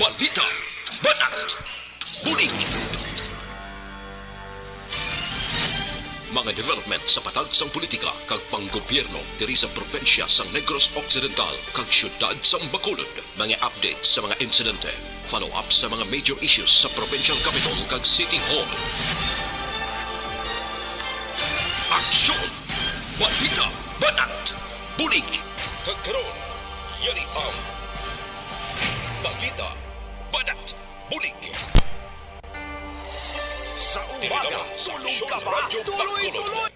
balita, banat, bulig. Mga development sa patagsang politika kag panggobyerno diri sa probinsya sa Negros Occidental kag syudad sa Bacolod. Mga update sa mga insidente, follow-up sa mga major issues sa provincial capital kag City Hall. Aksyon! Balita! Banat! Bulig! Kagkaroon, yari ang Balita! Banat! Bulig! Sa umaga, tulog ka ba? Tuloy-tuloy!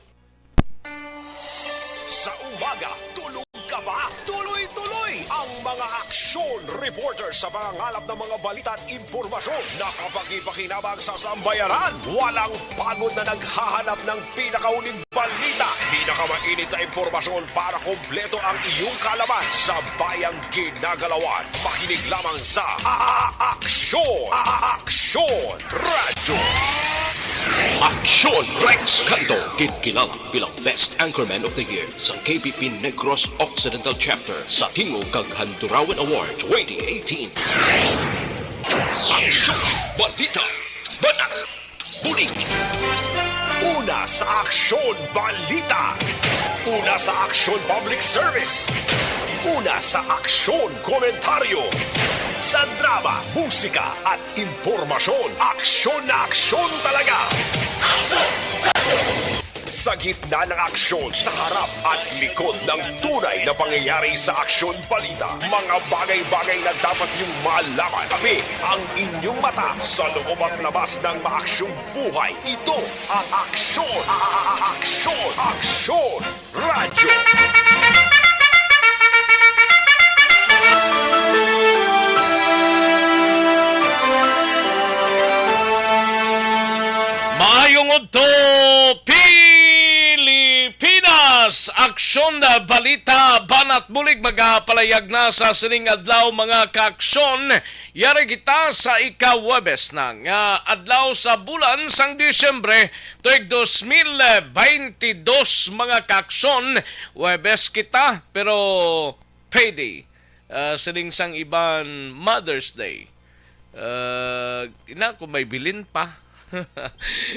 Sa umaga, tulog ka ba? Tuloy-tuloy! Ang mga aksyon reporter sa pangangalap ng mga balita at impormasyon na kapaki-pakinabang sa sambayaran. Walang pagod na naghahanap ng pinakauling balita. Pinakamainit na impormasyon para kompleto ang iyong kalaman sa bayang kinagalawan. Makinig lamang sa Aksyon! Aksyon Radyo! Aksyon! Rex Canto, kilala bilang Best Anchorman of the Year sa KBP Negros Occidental Chapter sa Tingog kag Handurawan Award 2018. Aksyon! Balita! Banat! Bulig! Una sa Aksyon Balita. Una sa Aksyon Public Service. Una sa Aksyon Komentaryo. Sa drama, musika at impormasyon, aksyon na aksyon talaga. Sa gitna ng aksyon, sa harap at likod ng tunay na pangyayari sa Aksyon Balita, mga bagay-bagay na dapat niyong malaman. Kami ang inyong mata sa loob at labas ng maaksyong buhay. Ito ang Aksyon! Aksyon! Aksyon! Radyo! Maayong udto, Pilipinas! Aksyon na balita, banat bulig magapalayag na sa sining adlaw mga kaaksyon. Yari kita sa ika-Webes na nga adlaw sa bulan sang Disyembre tuig 2022 mga kaaksyon. Webes kita pero payday. Sining sang iban Mother's Day. Ina kung may bilin pa.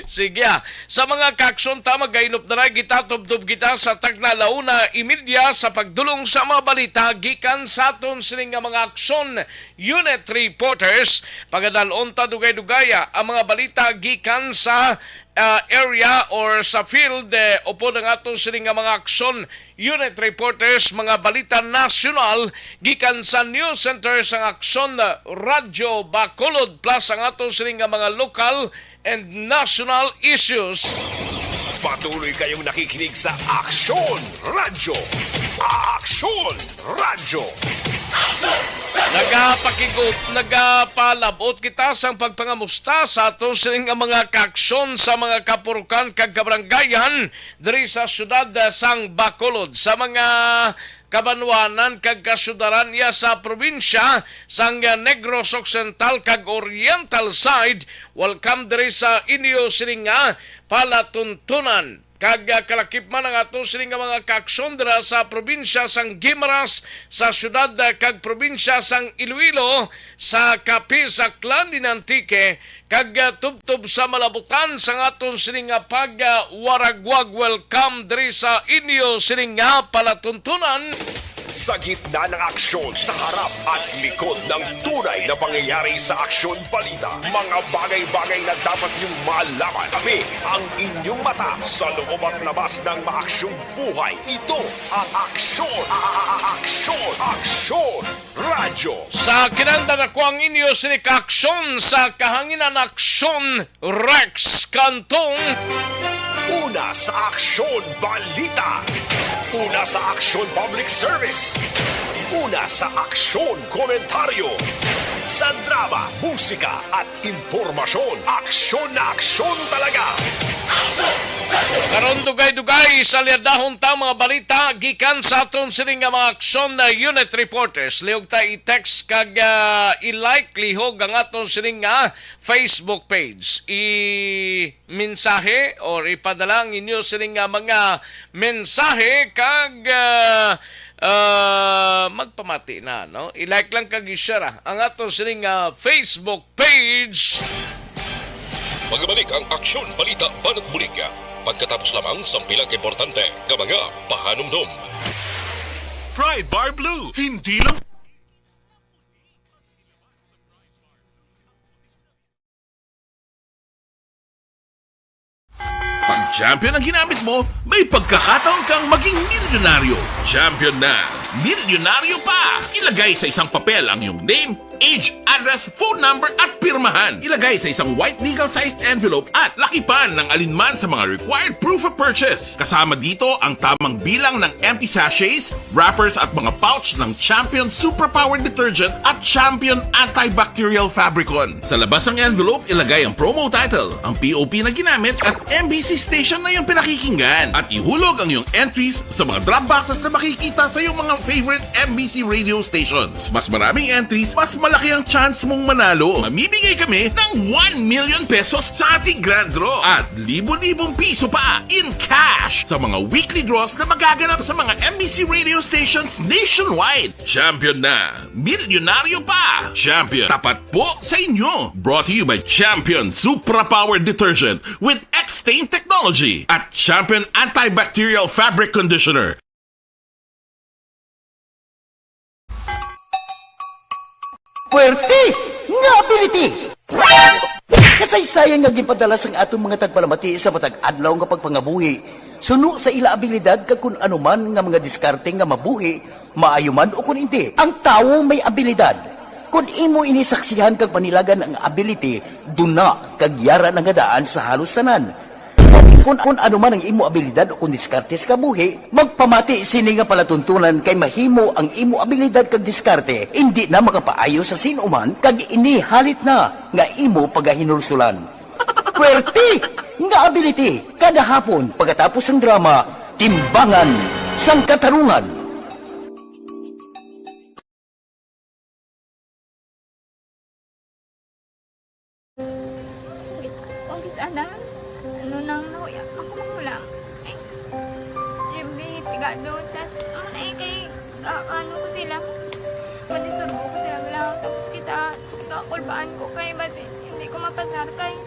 Sige, sa mga kaaksyon ta magainop na rin kita tubtub kita sa tagnalauna imedya sa pagdulong sa mga balita gikan sa aton sining nga mga aksyon unit reporters pagadalon ta dugay-dugaya ang mga balita gikan sa area or sa field upo ng aton sining nga mga aksyon unit reporters mga balita nasyonal gikan sa news center sa aksyon Radyo Bacolod plus ang aton sining nga mga lokal and national issues. Patuloy kayong nakikinig sa Aksyon Radyo. Aksyon Radyo. Nagapalabot kita sa pagpangamusta sa aton sining mga kaaksyon sa mga kapurukan kag kabaranggayan diri sa syudad sang Bacolod sa mga kabanwanan kag kasudaran niya sa probinsya sang Negros Occidental kag Oriental side. Welcome diri sa inyo sining nga palatuntunan kag kalakip man ang ato sining mga kaaksyon dira sa probinsya sang Guimaras sa syudad kag probinsya sang Iloilo sa Kapisaklan din Antique kag tubtob sa malabutan sang aton sining nga pagwaragwag. Welcome diri sa inyo sining nga palatuntunan. Sa gitna ng aksyon, sa harap at likod ng tunay na pangyayari sa Aksyon Balita, mga bagay-bagay na dapat niyong malaman. Kami ang inyong mata sa loob at labas ng maaksyong buhay. Ito ang Aksyon! Aksyon! Aksyon! Radyo! Sa kinanda na ko ang inyo sining aksyon sa kahanginan aksyon Rex Cantong. Una sa Aksyon Balita. Una sa Aksyon Public Service. Una sa Aksyon Komentaryo. Sa drama, musika at impormasyon, aksyon na aksyon talaga. Karon dugay-dugay sa liadahon ta mga balita gikan sa aton sining nga mga aksyon na unit reporters. Lihog ta i-text kag i-like lihog ang aton sining nga Facebook page. I-mensahe or ipadala ang inyo sining nga mga mensahe kag magpamati na, no? I-like lang kag i-share ang ato sining Facebook page. Magbalik ang aksyon balita banat bulig. Pagkatapos lamang sa pilang importante nga mga pahanumdum. Pride Bar Blue, hindi lang Pag champion ang ginamit mo, may pagkakataon kang maging milyonaryo. Champion na, milyonaryo pa! Ilagay sa isang papel ang iyong name, age, address, phone number at pirmahan. Ilagay sa isang white legal-sized envelope at lakipan ng alinman sa mga required proof of purchase. Kasama dito ang tamang bilang ng empty sachets, wrappers at mga pouch ng Champion Superpower Detergent at Champion Antibacterial Fabricon. Sa labas ng envelope, ilagay ang promo title, ang POP na ginamit at MBC station na yung pinakikinggan. At ihulog ang iyong entries sa mga drop boxes na makikita sa iyong mga favorite MBC radio stations. Mas maraming entries, mas malaki ang chance mong manalo. Mamimigay kami ng 1 million pesos sa ating grand draw at libo-libong piso pa in cash sa mga weekly draws na magaganap sa mga MBC radio stations nationwide. Champion na, milyonaryo pa. Champion, tapat po sa inyo. Brought to you by Champion Supra Power Detergent with X-Stain Technology at Champion Antibacterial Fabric Conditioner. Puwerte nga ability! Kasaysayan nga gipadala sang atong mga tagpalamati sa matag adlaw nga pagpangabuhi. Suno sa ila abilidad kag kun anuman nga mga diskarte nga mabuhi, maayo man o kun hindi. Ang tawo may abilidad. Kung imo inisaksihan kag panilagan ang ability, duna kag yara nga daan sa halos tanan. Kung ano man ang imo abilidad o kung diskarte sa kabuhi, magpamati sini nga palatuntunan kay mahimo ang imo abilidad kag diskarte, hindi na makapaayo sa sinuman kag inihalit na nga imo pagahinulsulan. Puwerte nga ability kada hapon pagkatapos ng drama, Timbangan sang Katarungan. Sana, ano nang nahuya ako mahulang. Ay, Jimmy, pigado, tas, kay, ano ko sila, madisurbo ko sila lang, tapos kita, kakulbaan ko kay, basi, hindi ko mapasar kay.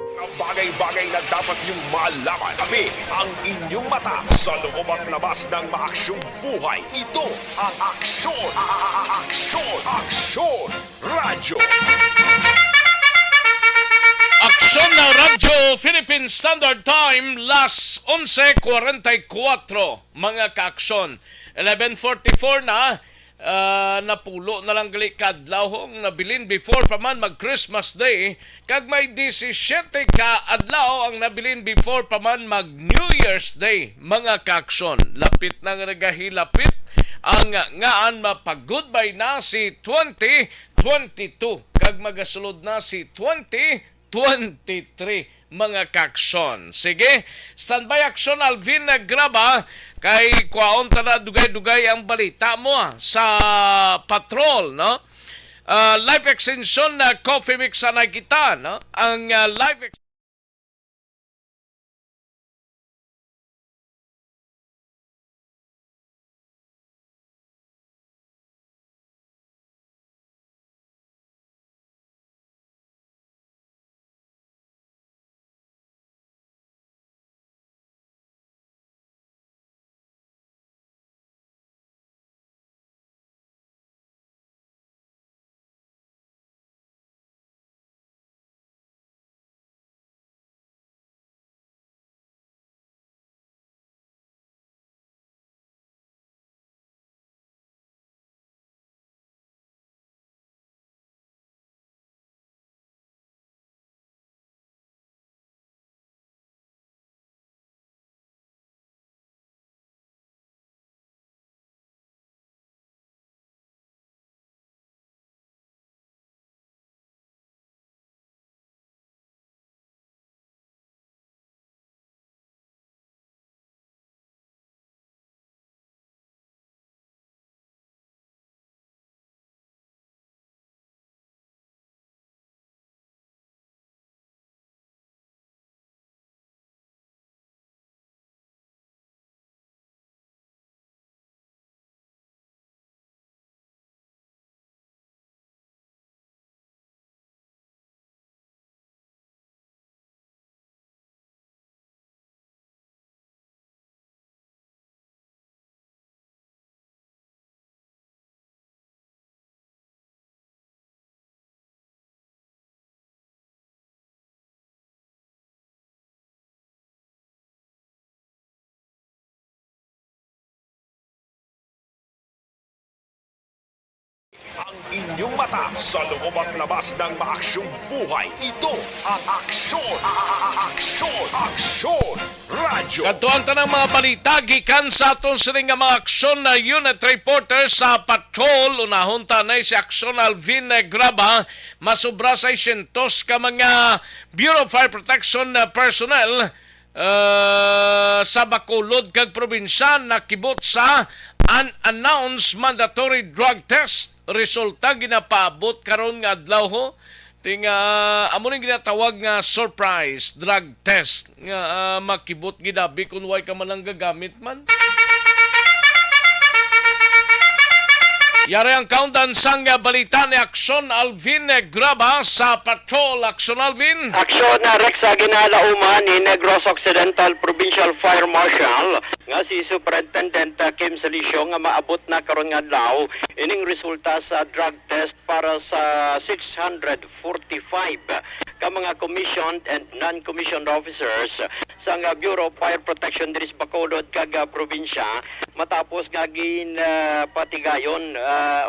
Ang bagay-bagay na dapat niyong malaman. Kami ang inyong mata sa loob at labas ng maaksyong buhay. Ito ang Aksyon! Aksyon! Aksyon! Radyo! Aksyon ng Radyo Philippine Standard Time, las 11:44, mga kaaksyon. 11:44 na, napulo na lang gali kadlawhong nabilin before pa man mag Christmas Day, kag may 17 ka adlaw ang nabilin before pa man mag New Year's Day, mga kaaksyon. Lapit na nga nagahilapit ang ngaan mapag-goodbye na si 2022 kag magasulod na si 2023, mga kaaksyon. Sige, standby aksyon Alvin Graba kay kwaon tala dugay-dugay ang balita mo sa patrol, no? Life extension na coffee mix na kita, no? Ang life inyong mata sa lubobang labas ng maaksyong buhay. Ito ang Aksyon! Aksyon! Aksyon! Radyo! Katuan tanang mga balita gikan sa aton sining nga mga aksyon na unit reporter sa patrol. Unahon tanay si Aksyon Alvin Graba, masubra sa 600 ka mga Bureau of Fire Protection na personnel sa Bacolod kag probinsya nakibot sa unannounced mandatory drug test. Resulta ginapaabot karon nga adlaw ho. Amo ning ginatawag nga surprise drug test nga makibot gidabi kung way ka man lang gagamit man. Yari ang countdown sang balita ni Aksyon Alvin Graba sa Patrol. Aksyon Alvin. Aksyon na Rex sa ginalauman ni Negros Occidental Provincial Fire Marshal nga si Superintendent Kim Salicio nga maabot na karon nga adlaw ining resulta sa drug test para sa 645 ka mga commissioned and non-commissioned officers sa nga Bureau of Fire Protection diri sa Bacolod kag probinsya matapos nga patigayon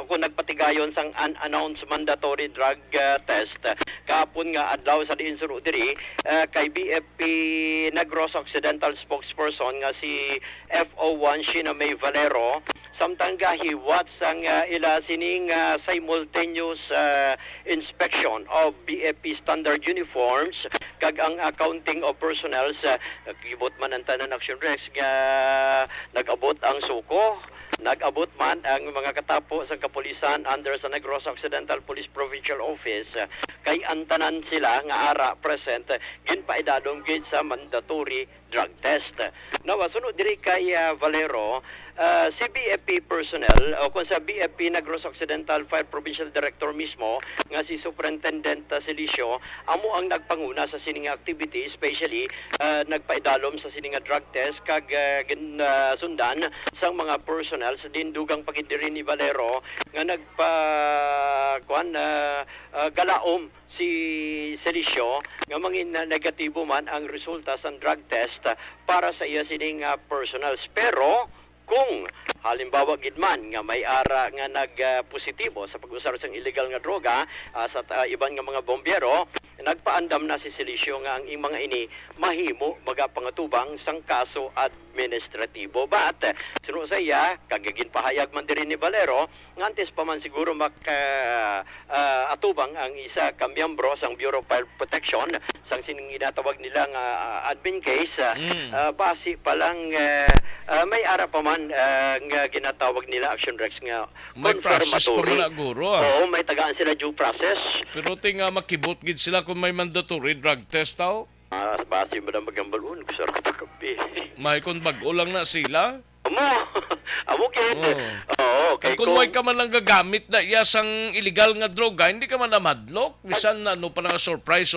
kung nagpatigayon sang unannounced mandatory drug test kahapon nga adlaw sa diin suru diri kay BFP Negros Occidental spokesperson nga si FO1 Sheena May Valero samtang gahiwat sang ila sining simultaneous inspection of BFP standard uniforms kag ang accounting of personnel sa gibot man ang tanan Action Rex nga nag-abot ang suko. Nag-abot man ang mga katapo sa kapulisan under sa Negros Occidental Police Provincial Office kay antanan sila nga ara present ginpaidadong gid sa mandatory drug test. Nawasunod diri kay Valero si BFP personnel o kung sa BFP Negros Occidental Fire Provincial Director mismo nga si Superintendent Silicio amo ang nagpanguna sa sining activity especially nagpaidalom sa sining drug test kag sundan sang mga personnel sa dindugang pagidiri ni Valero nga galaom si Selicio nga mangin negatibo man ang resulta sa drug test para sa iya sining personals pero kung halimbawa gid man nga may ara nga nagpositibo sa pag-usar sang illegal nga droga sa iban nga mga bombero nagpaandam na si Selicio nga ang mga ini mahimo magapangatubang sang kaso administratibo but sino sa iya kagagin pahayag man diri ni Valero nga antes pa man siguro atubang ang isa ka miyembro sang Bureau of Fire Protection sang sining ginatawag nila nga admin case base pa lang may ara pa man nga ginatawag nila Action Rex nga May process pa confirmatory. man na guro Oo, may tagaan sila due process. Pero tinga makibot gid sila kung may mandatory drug test tao. Base mo na magambalun, gusto ko pagkapi. May kung bag-o lang na sila. Amo kid. Oo, kay Kung way ka man lang gagamit na iya sang illegal nga droga, hindi ka man na madlock. Bisan ano pa na surprise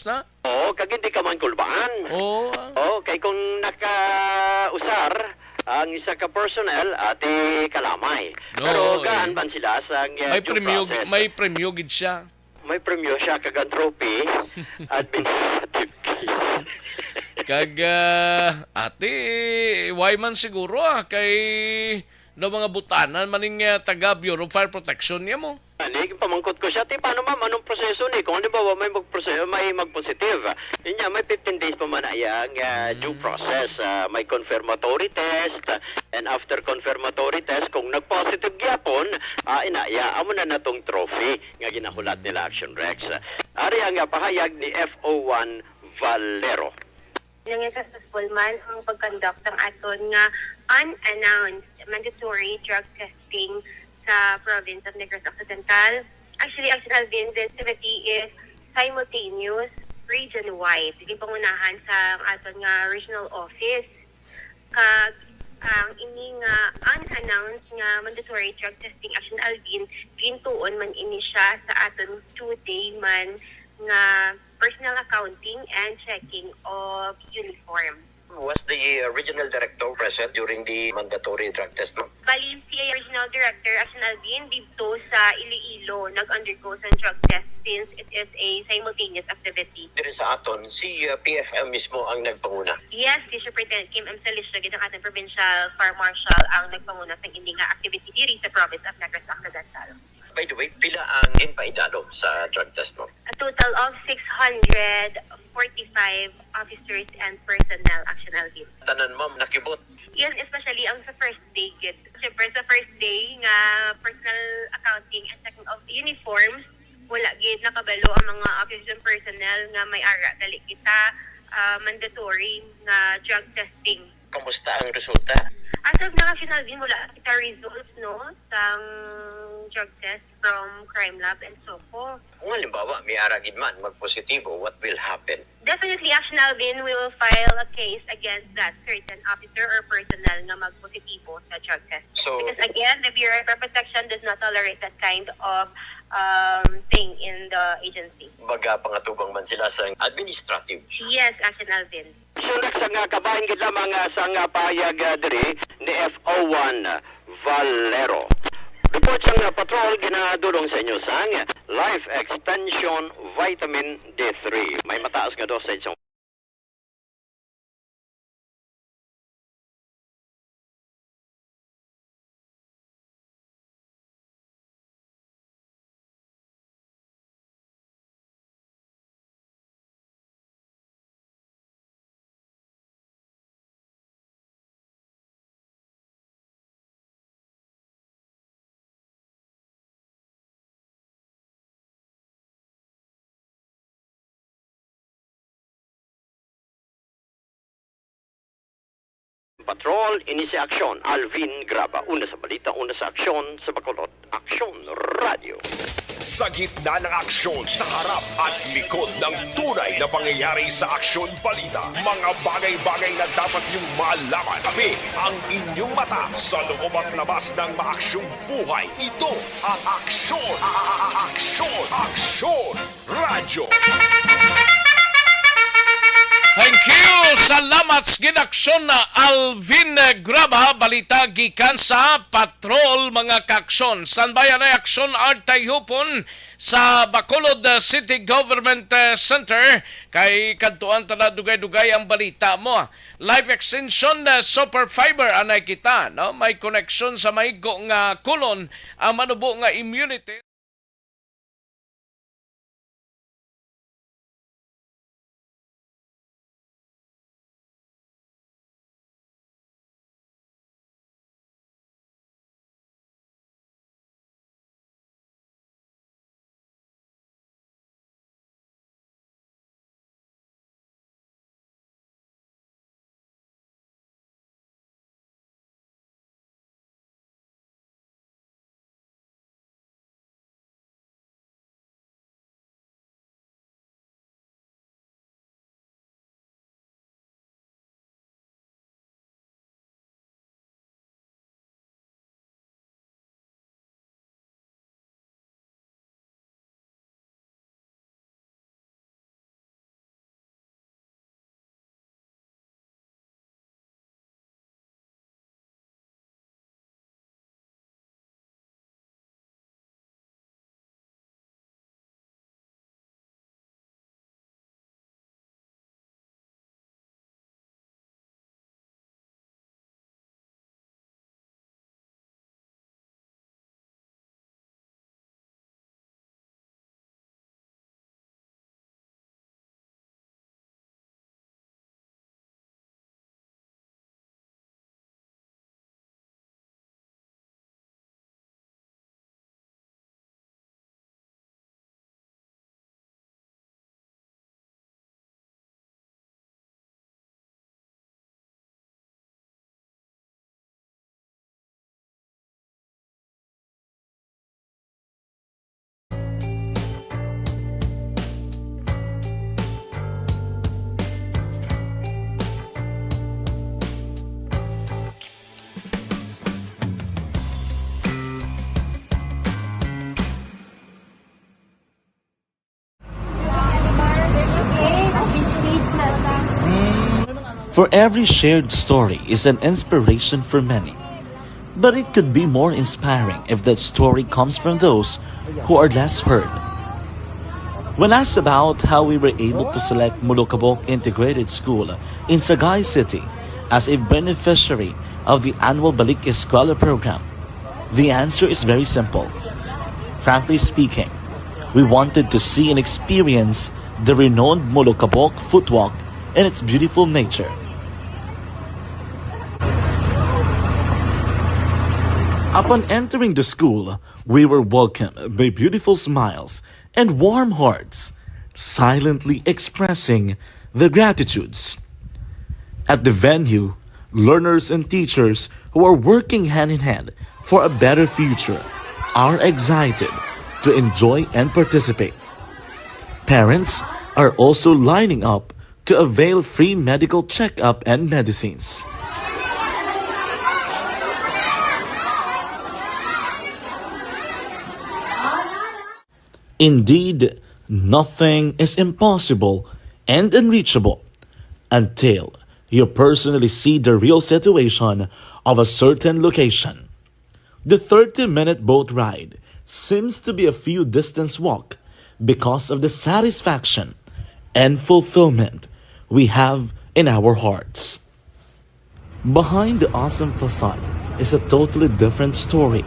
na. Oo, kag hindi ka man kulbaan. Oo. Kay kung nakausar ang isa ka personnel ati kalamay. Pero gaan man sila sa May due premyo, process. may premyo gid siya. May premyo siya kag trophy administrative. Kag ate, why man siguro kay no mga butanan maning taga Bureau of Fire Protection niya mo. Ani pamangkot ko siya, paano ma'am anong proseso ni? Kung halimbawa may mag-positive, yun may 15 days pa man ayang due process. May confirmatory test, and after confirmatory test, kung nag-positive gyapon, inaya, amo na natong trophy nga ginahulat nila Action Rex. Ari ang pahayag ni FO1 Valero. Nanging successful man ang pag-conduct ng aton nga unannounced mandatory drug testing sa province of Negros Occidental. Actually, Action Alvin, this activity is simultaneous, region-wide. Sige pangunahan sa aton nga regional office. Kag ang ini nga unannounced nga mandatory drug testing Action Alvin, gintuon man ini siya sa aton 2-day man nga personal accounting and checking of uniform. Was the regional director present during the mandatory drug test? Bali, si Regional Director Action Alvin dito sa Iloilo nag-undergo sa drug test since it is a simultaneous activity. Diri sa aton, si PFM mismo ang nagpanguna. Yes, si Superintendent Kim M. Salicio, ng ating Provincial Fire Marshal ang nagpanguna sa hindi nga activity diri sa province of Negros Occidental. By the way, pila ang impaidalo sa drug test mo? A total of 645 officers and personnel, Action Alvin. Tanan mo nakibot. Yan especially ang sa first day, gid. Siyempre sa first day nga personal accounting and checking of uniforms, wala gid nakabalo ang mga officers and personnel nga may ara dali kita mandatory nga drug testing. Kamusta ang resulta? As of now, Action Alvin, wala kita results no sang drug test from crime lab and so forth. Kung halimbawa may aragid man magpositibo, what will happen? Definitely, Action Alvin, we will file a case against that certain officer or personnel na magpositibo sa drug test. So, Because again, the Bureau of Protection does not tolerate that kind of thing in the agency. baga pangatubang man sila sa administrative. Yes, Action Alvin. Sunak sa nga kabahin gid lamang sa nga payag diri ni FO1 Valero. Report sa nga patrol ginadulong sa inyo sang Life Extension Vitamin D3. May mataas nga dosage sa Patrol, inisi aksyon, Alvin Graba. Una sa balita, una sa aksyon, sa Bacolod, Aksyon Radio. Sa gitna ng aksyon, sa harap at likod ng tunay na pangyayari sa Aksyon Balita. Mga bagay-bagay na dapat niyong malaman. Kami ang inyong mata sa loob at labas ng maaksyong buhay. Ito ang Aksyon! Aksyon! Aksyon! Radyo! Thank you! Salamat sa ginaksyon na Alvin Graba, balita gikan sa patrol mga kaksyon. Sanbayan ay aksyon artay hupon sa Bacolod City Government Center kay kantuan tala dugay-dugay ang balita mo. Life Extension Super Fiber anay kita, no? May connection sa maigo nga kulon ang manubo nga immunity. For every shared story is an inspiration for many. But it could be more inspiring if that story comes from those who are less heard. When asked about how we were able to select Mulukabok Integrated School in Sagay City as a beneficiary of the annual Balik Eskwela program, the answer is very simple. Frankly speaking, we wanted to see and experience the renowned Molokabok footwalk and its beautiful nature. Upon entering the school, we were welcomed by beautiful smiles and warm hearts, silently expressing their gratitudes. At the venue, learners and teachers who are working hand in hand for a better future are excited to enjoy and participate. Parents are also lining up to avail free medical checkup and medicines. Indeed, nothing is impossible and unreachable until you personally see the real situation of a certain location. The 30-minute boat ride seems to be a few distance walk because of the satisfaction and fulfillment we have in our hearts. Behind the awesome facade is a totally different story.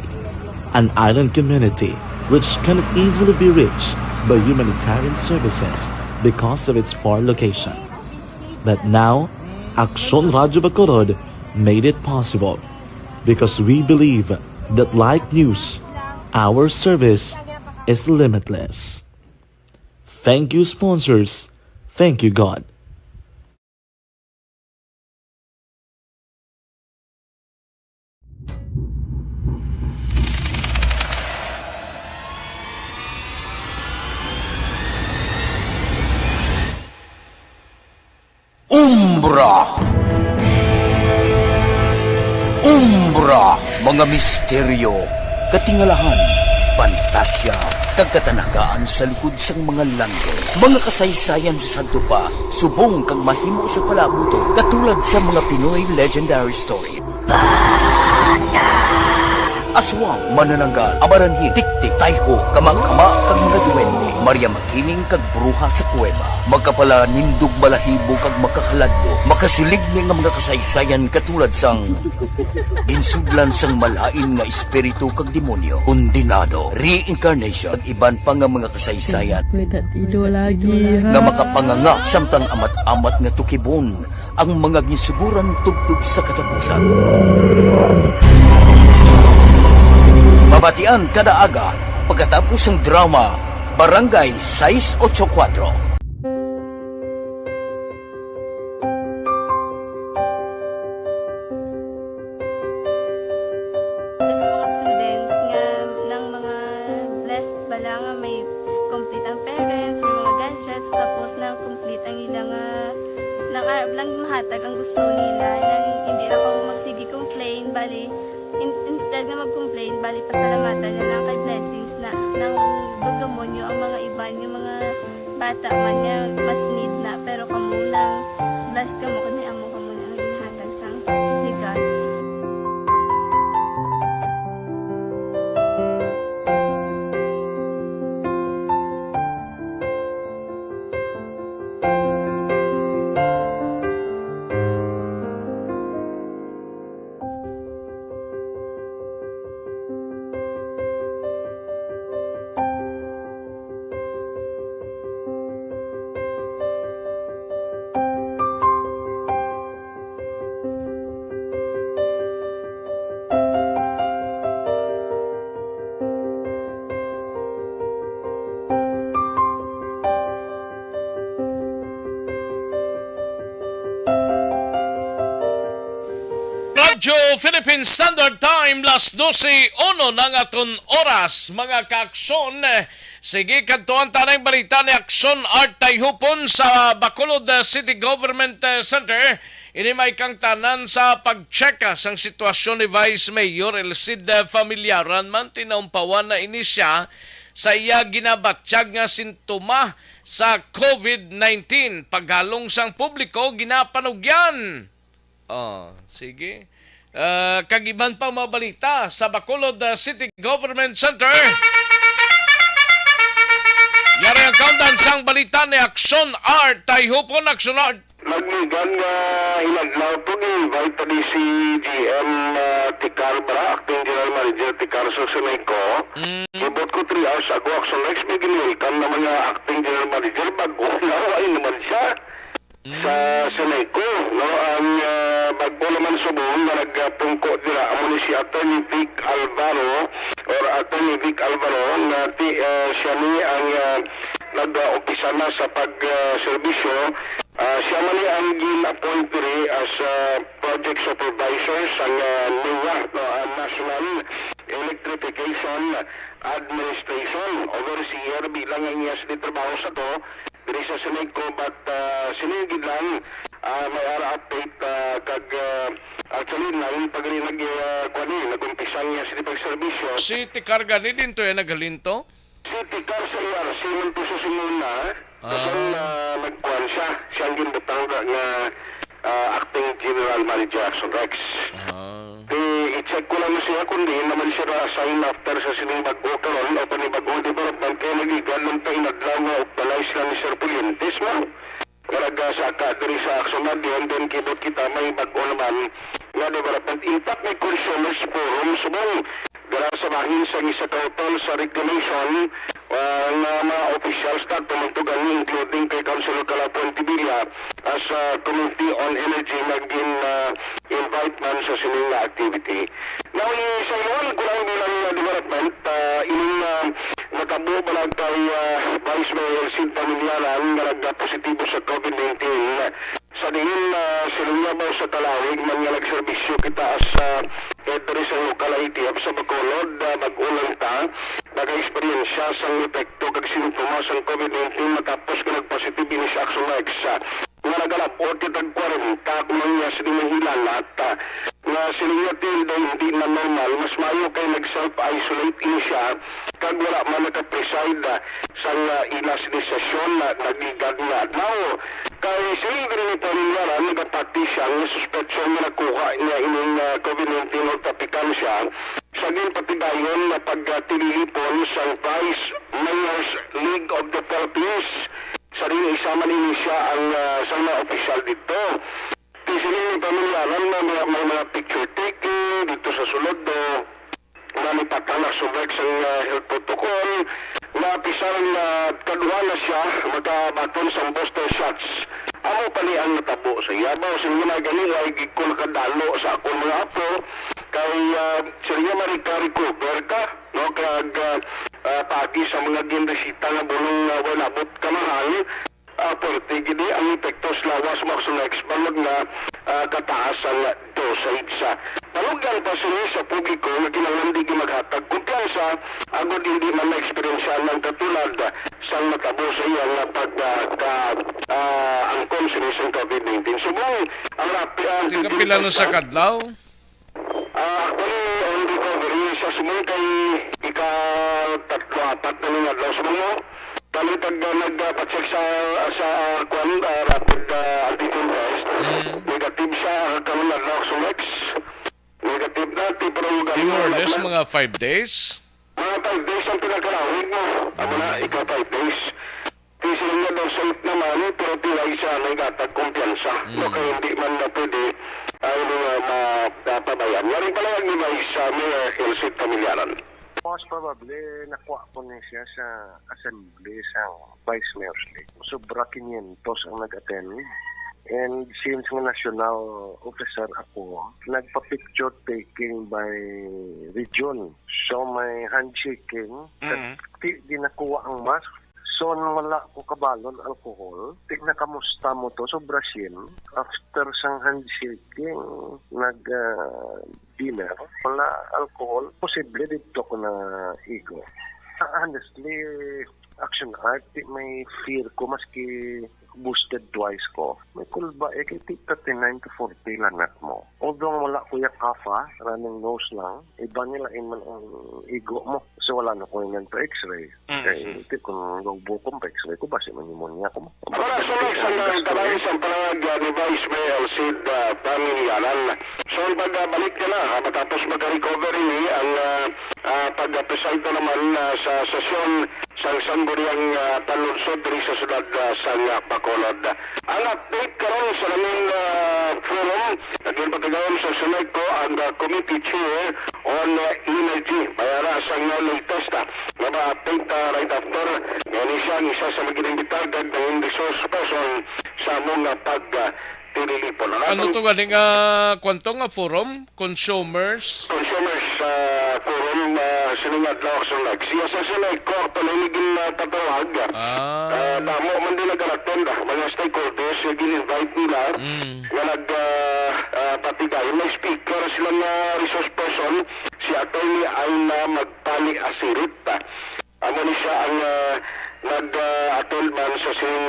An island community which cannot easily be reached by humanitarian services because of its far location. But now, Aksyon Radyo Bacolod made it possible because we believe that like news, our service is limitless. Thank you, sponsors. Thank you, God. Umbra! Umbra! Mga misteryo, katingalahan, pantasya, kagkatanagaan sa likod sang mga langit. Mga kasaysayan sa dupa, subong kag mahimo sa palabuto, katulad sa mga Pinoy legendary story. Aswang, manananggal, abaranhin, tiktik, tayho, kamang-kama, kag mga duwende, Maria Makining kag bruha sa kuweba, magkapala nindog balahibo kag makahaladlo, makasilig ni nga mga kasaysayan katulad sang ginsudlan sang malain nga espiritu kag demonyo, kondinado, reincarnation, kag iban pa nga mga kasaysayan nga makapanganga samtang amat-amat nga tukibon ang mga ginsuguran tugtog sa katapusan. Mabatian kada aga pagkatapos ng drama Barangay 684. Sa mga students nga ng mga blessed bala nga may complete ang parents, may mga gadgets, tapos na complete ang ilang nang arab lang mahatag ang gusto nila nang hindi na ako magsigi complain bali instead nga mag-complain, bali pasalamatan na lang kay blessings na nang dudumonyo ang mga iba yung mga bata man niya mas need na pero kamo lang blessed ka mo kani amo ka mo na ginhatag sang ni God. Radyo Philippine Standard Time, las 12:01 ng aton oras, mga kaaksyon. Sige, kantuan tanay balita ni Aksyon Art Tayhupon sa Bacolod City Government Center. Ini may kang tanan sa pagcheka sang sitwasyon ni Vice Mayor Elcida Familiaran man tinaumpawan na inisya sa iya ginabatsyag nga sintoma sa COVID-19. Paghalong sang publiko, ginapanugyan. Sige. Kagiban pang mabalita sa Bacolod City Government Center. Yari ang countdown sang balita ni Aksyon Art Tayhupon. Aksyon Art. Nagnigan nga inadlaw to ni-invite pa di si GM Tikar Bara, Acting General Manager Tikar sa Seneco. Ibot ko 3 hours ago, action next may ginilikan na mga Acting General Manager, bago na ay naman siya sa Seneco. No? Ang bago naman subong na nagpungko dira, amo ni si Attorney Vic Alvaro, or Attorney Vic Alvaro, na siya ni ang nag-umpisa na sa pag-serbisyo. Siya man ang gin-appoint diri as project supervisor sa NEA, National Electrification Administration. Overseer bilang ang iya sa trabaho sa to diri sa Seneco, but sinigid lang may ara update kag actually lain pag rin nag-umpisa niya sa pag-serbisyo. Si Tikar gani din to nagalinto? Si Tikar sa ERC man po sa simula, kasi nagkuhan siya. Siya ang ginbutang nga Acting General Manager Action Rex. I-check ko lang siya kung di naman siya na-assign after sa sining bago karon o panibagong development kaya nagigan lang tayo naglaw nga optalize lang ni Sir Pulientes mo. Karaga sa akadri sa Action Nadion, then kibot kita may bago naman nga development. In fact, may consumers forum subong gara sa bahin sa isa kautal sa reclamation ng mga officials na tumuntugan including kay Councilor Calapon Tibilla as Committee on Energy nag-invite man sa sining na activity. Now, sa iwan ko lang bilang development, ining nakabuo ba lang kay Vice Mayor Sid Pamilyaran na nagpositibo sa COVID-19. Sa diin sinunya ba sa Talawig man nga nagserbisyo kita sa headre sa local ITF sa Bacolod, mag-ulang ta nag-experiensya sa epekto kag sintomas ang COVID-19 matapos ka nag-positive ini sa Action Rex nga nagalapot kitag 40 kung niya sa dinahila at nga sinunya hindi na normal, mas mayo kay nag-self-isolate ini siya kag wala man naka-preside sa ilas ni sesyon na nagigad na adlaw. Kay siling rin ni Pamilyaran, nagapati siya nga suspetsyon na nakuha niya ining COVID-19 o tapikan siya sa ginpatigayon na pagtilipon sa Vice Mayors League of the Philippines. Sa rin isama nini siya ang sa mga opisyal dito. Siling ni Pamilyaran na may mga picture taking dito sa sulod do nalipatan na subek sa health protocol na pisang kaduha na siya makabaton sa booster shots. Amo pali ang natabo sa iyabaw sa mga galing ay gikul kadalo sa akong mga apo kay sila marikari cover ka no kag pagi sa mga ginresita nga bulong wala bot kamahal porte gidi ang epektos lawas mo sa next balog na kataas ang dosage sa palugan pa sa publiko na kinahanglan di maghatag kumpiyansa agod hindi man na-experience ng katulad sa natabo sa iya nga angkon sa isang COVID-19. Subong ang rapi ang Kapila no sa kadlaw? Actually, on recovery sa sumong kay ika-3-4 na nga daw subong mo kalitag nagpacheck sa rapid antigen test. Negative siya karon na Roxolex. Negative na pero More or less mga 5 days? Mga 5 days ang pinagkalawig mo. Amo na ika 5 days. Kasi niya daw safe naman pero pilay siya nagtatag kumpiyansa. No kaya hindi man na pwede ay mga mapabayan. Yaring pala ang device sa Mayor Elsie Pamilyaran. Most probably, nakuha po niya siya sa assembly sa Vice Mayor's League. Sobra 500 ang nag-attend. And since nga national officer ako, nagpa-picture taking by region. So may handshaking. Di nakuha ang mask. So, wala ko kabalon alcohol. Nakamusta mo to. So, Brazil, after sang handshaking, nag-dinner, wala alcohol. Posible dito ko na igo. Honestly, action art, may fear ko maski boosted twice ko. May kulba, kay 39 to 40 lanat mo. Although wala kuya kafa, running nose lang, iba nila man ang igo mo. So wala na ko yung pa-x-ray. Kaya ito kung gawbo pa x-ray ko, basi man pneumonia ko mo. Para sa mga talagang sa palagay ni Vice Mayor Sid Pamilyaran. So pagbalik ka na, matapos magka-recovery ni ang agapresento naman sa sesyon sa sangguniang palunsod diri sa siyudad sa Bacolod. Ang update karon sa naming forum, naging patigayon sa Suneco ang Committee Chair on Energy. Mayara sa latest na ma-update right after. Ngayon siya ang isa sa mag-inimbitar ng resource person sa mga pag-tililipon. Ano to galing kwento nga forum? Consumers Forum sinungad lang sa siya sa Suneco palinigin tatawag. Damo man din nag-attend mga stakeholders gin-invite nila nga nagpatigay. May speaker silang resource person si Atty. Aina Magpali Asirit. Amo ni siya ang nag-attend man sa sing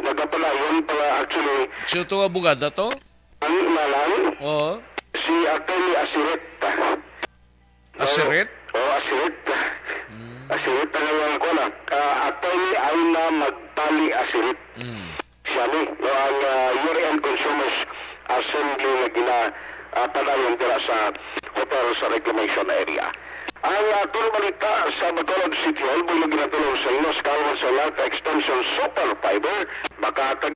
nagapalayon para actually so ito nga bugada to? ang nalang Oo. si Atty. Asirit. Asirit? Asirit. Asirit ang ko na. Atty. Aina Magpali Asirit. Siya ni, ang Year-End Consumers Assembly na ginapalayon dira sa hotel sa reclamation area. Ang atong balita sa Bacolod City Hall, bulang ginatulong sa inyo sa Calvan sa Life Extension Super Fiber, makatag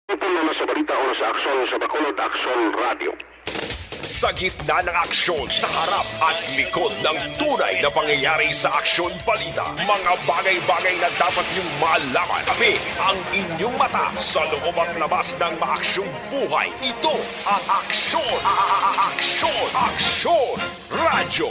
ito naman sa balita o sa aksyon sa Bacolod Action Radio. Sa gitna ng aksyon, sa harap at likod ng tunay na pangyayari sa Aksyon Balita, mga bagay-bagay na dapat niyong malaman. Kami ang inyong mata sa loob at labas ng maaksyong buhay. Ito ang Aksyon! Aksyon! Aksyon! Radyo!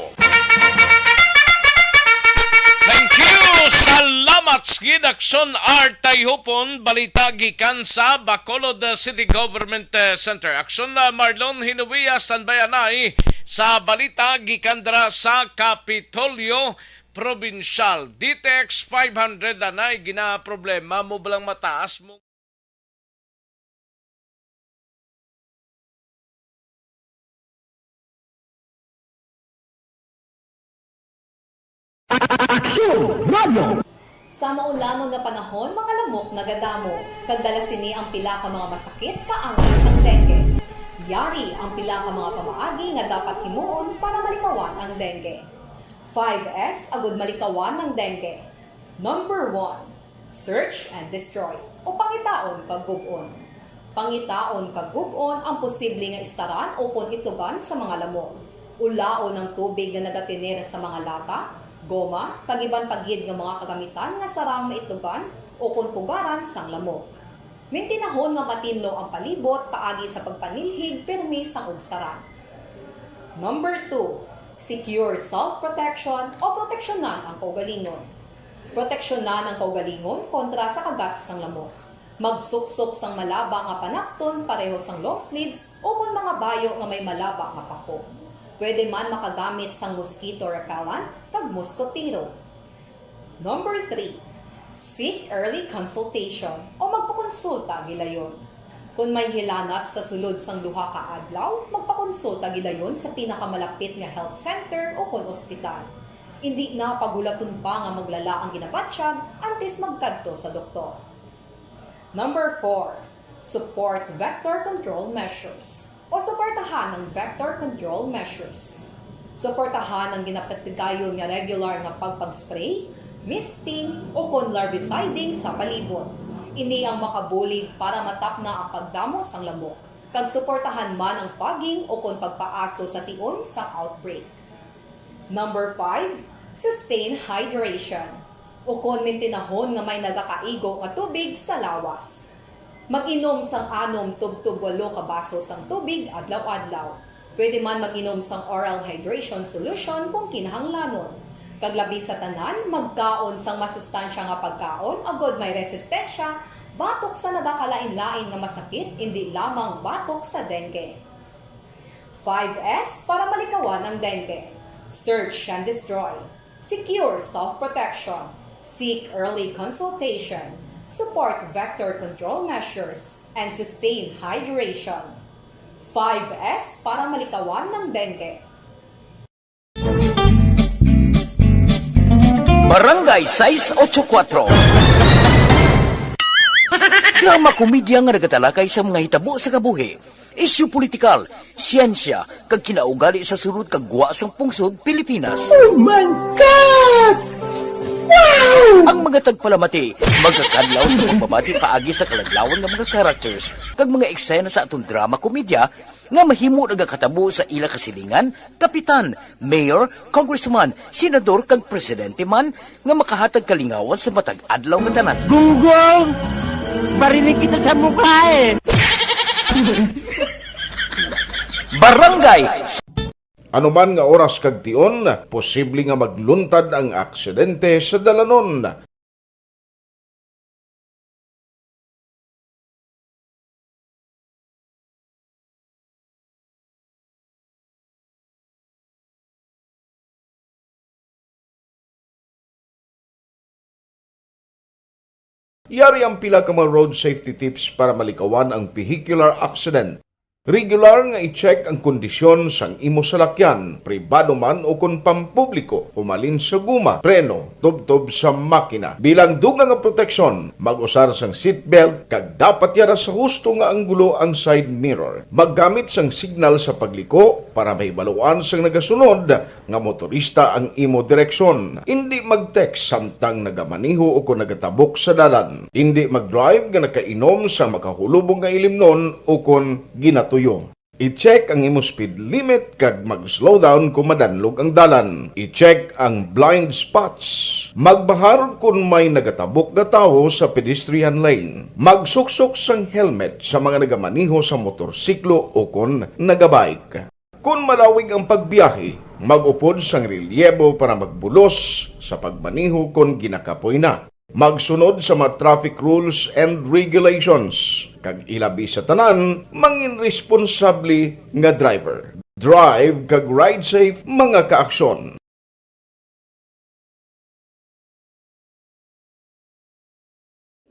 Thank you! Salamat sa Aksyon Artay Hupon, balita gikan sa Bacolod City Government Center. Aksyon na Marlon Hinuia Sanbayanay sa balita gikan dra sa Kapitolyo Provincial. DTX 500 anay gina problema mo balang mataas mo. Sa maulamang nga panahon, mga lamok nagadamo. Kagdala sini ang pila ka mga masakit kaangay sang dengue. Yari ang pila ka mga pamaagi nga dapat himuon para malikawan ang dengue. 5S agud malikawan ng dengue. Number 1, search and destroy o pangitaon kag gub-on. Pangitaon kag gub-on ang posible nga istaran o kon itugan sa mga lamok. Ulaon ng tubig nga nagatinir sa mga lata, goma, kagiban paghid ng mga kagamitan nga sarang maitugan o kuntugaran sang lamok. Mintinahon nga matinlo ang palibot paagi sa pagpanilhig permi sang ugsaran. Number 2, secure self-protection o proteksyonan ang kaugalingon. Proteksyonan ang kaugalingon kontra sa kagat sang lamok. Magsuksok sang malaba nga panakton pareho sang long sleeves o kung mga bayo nga may malaba nga pako. Pwede man makagamit sang mosquito repellent kag mosquitero. Number 3, seek early consultation o magpakonsulta gilayon. Kung may hilanat sa sulod sang duha ka adlaw, magpakonsulta gilayon sa pinakamalapit nga health center o kon ospital. Hindi na pagulaton pa nga maglala ang ginabatsyag antes magkadto sa doktor. Number 4, support vector control measures o suportahan ng vector control measures. Suportahan ang ginapatigayon nga regular nga pagpag-spray, misting o kon larviciding sa palibot. Ini ang makabulig para matapna ang pagdamos sang lamok. Kag suportahan man ang fogging o kon pagpaaso sa tion sa outbreak. Number 5, sustain hydration o kon mintinahon nga may nagakaigo nga tubig sa lawas. Mag-inom sang 6 tub-tub 8 ka baso sang tubig adlaw-adlaw. Pwede man mag-inom sang oral hydration solution kung kinahanglanon. Kaglabi sa tanan, magkaon sang masustansya nga pagkaon agod may resistensya, batok sa nagakalain-lain nga masakit, hindi lamang batok sa dengue. 5S para malikawan ang dengue. Search and destroy. Secure self-protection. Seek early consultation. support vector control measures, and sustain hydration. 5S para malikawan ng dengue. Barangay 684. Drama komedya nga nagatalakay sa mga hitabo sa kabuhi, isyu politikal, siyensya, kag kinaugali sa sunod kag guwa sang pungsod Pilipinas. Oh my God! Wow! Ang mga tagpalamati magkakadlaw sa pagbabati paagi sa kaladlawan nga mga characters kag mga eksena sa atong drama komedya nga mahimo nagakatabo sa ila kasilingan, kapitan, mayor, congressman, senador kag presidente man nga makahatag kalingawan sa matag adlaw nga tanan. Gunggong! Barinig kita sa mukha eh! Barangay Anuman nga oras kag tion, posible nga magluntad ang aksidente sa dalanon. Yari ang pila ka mga road safety tips para malikawan ang vehicular accident. Regular nga i-check ang kondisyon sang imo salakyan, pribado man o kung pampubliko, humalin sa guma, preno, tubtob sa makina. Bilang dugang nga proteksyon, mag-usar sang seatbelt, kag dapat yara sa husto nga anggulo ang side mirror. Maggamit sang signal sa pagliko para may baluan sang nagasunod nga motorista ang imo direksyon. Hindi mag-text samtang nagamaniho o kung nagatabok sa dalan. Hindi mag-drive nga nakainom sa makahulubong nga ilimnon o kung ginato I-check ang imo speed limit kag mag-slow down kung madanlog ang dalan. I-check ang blind spots. Magbahar kung may nagatabok na tao sa pedestrian lane. Magsuksok sang helmet sa mga nagamaniho sa motorsiklo o kung nagabike. Kung malawig ang pagbiyahe, mag-upod sang relyebo para magbulos sa pagmaniho kung ginakapoy na. Magsunod sa mga traffic rules and regulations. Kag ilabi sa tanan, mangin responsable nga driver. Drive kag ride safe mga kaaksyon.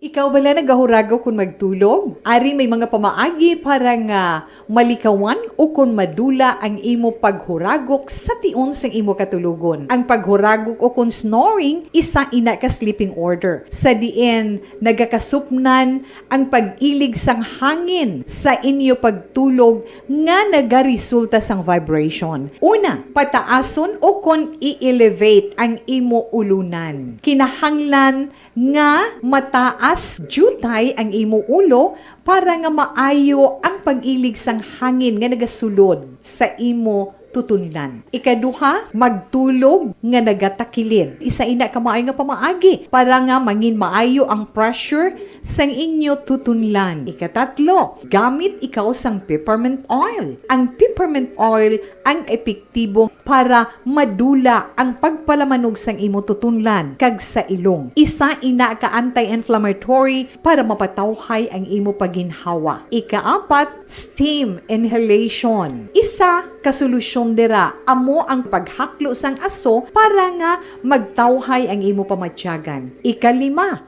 Ikaw bala nagahuragaw kung magtulog? Ari may mga pamaagi para nga malikawan o kung madula ang imo paghuragok sa tion sang imo katulugon. Ang paghuragok o kung snoring, isa ina ka sleeping order. Sa diin, nagakasupnan ang pag-ilig sang hangin sa inyo pagtulog nga nagaresulta sang vibration. Una, pataason o kung i-elevate ang imo ulunan. Kinahanglan nga mataas jutay ang imo ulo para nga maayo ang pag-ilig sang hangin nga nagasulod sa imo tutunlan. Ikaduha, magtulog nga nagatakilid. Isa ina ka maayo nga pamaagi para nga mangin maayo ang pressure sang inyo tutunlan. Ikatatlo, gamit ikaw sang peppermint oil. Ang peppermint oil ang epektibo para madula ang pagpalamanog sang imo tutunlan kag sa ilong. Isa ina ka anti-inflammatory para mapatawhay ang imo paginhawa. Ikaapat, steam inhalation. Isa ka solusyon dira amo ang paghaklo sang aso para nga magtawhay ang imo pamatyagan. Ikalima,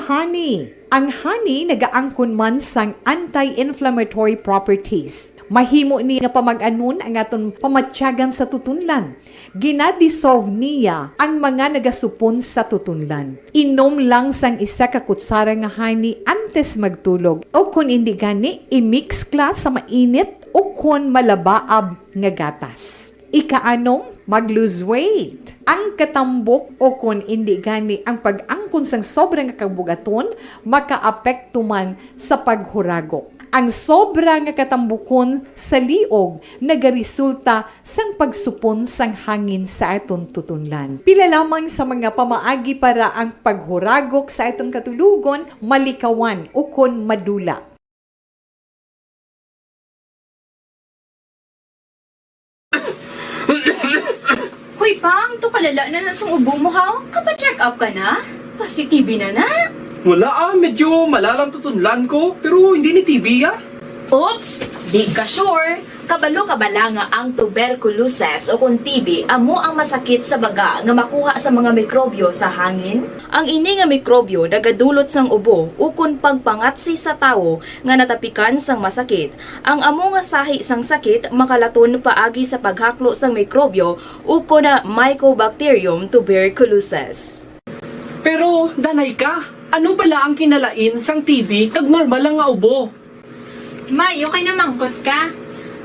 honey. Ang honey nagaangkon man sang anti-inflammatory properties. Mahimo ni nga pamag-anon ang aton pamatyagan sa tutunlan. Ginadissolve niya ang mga nagasupon sa tutunlan. Inom lang sang isa ka kutsara nga honey antes magtulog. O kung hindi gani, i-mix kla sa mainit o kung malabaab nga gatas. Ikaanong, mag-lose weight. Ang katambok o kung hindi gani ang pag-angkon sang sobrang kabugaton, makaapekto man sa paghuragok. Ang sobra nga katambukon sa liog nagaresulta sang pagsupon sang hangin sa aton tutunlan. Pila lamang sa mga pamaagi para ang paghuragok sa aton katulugon malikawan o kon madula. Hoy pang, to kalala na sang ubo mo ha? Kapa-check up ka na? Kasi TB na. Wala medyo malalang tutunlan ko, pero hindi ni TB ah. Oops, di ka sure. Kabalo-kabala nga ang tuberculosis o kung TB amo ang masakit sa baga nga makuha sa mga mikrobyo sa hangin. Ang ini nga mikrobyo nagadulot sang ubo ukon pagpangatsi sa tawo nga natapikan sang masakit. Ang amo nga sahi sang sakit makalaton paagi sa paghaklo sang mikrobyo ukon na Mycobacterium tuberculosis. Pero, danay ka, ano bala ang kinalain sang TB kag normal lang nga ubo? Mayo kay namangkot ka.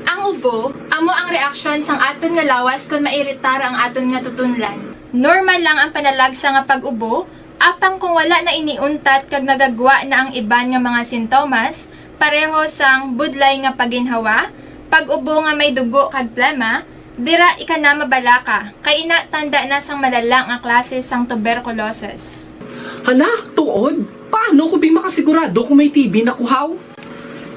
Ang ubo, amo ang reaksyon sang aton nga lawas kung mairitar ang aton nga tutunlan. Normal lang ang panalagsa nga pag-ubo, apang kung wala na iniuntat kag nagagwa na ang iban nga mga sintomas, pareho sang budlay nga paginhawa, pag-ubo nga may dugo kag plema, dira ika na mabala ka, kay ina tanda na sang malala nga klase sang tuberculosis. Hala, tuod? Paano ko makasigurado kung may TB na kuhaw?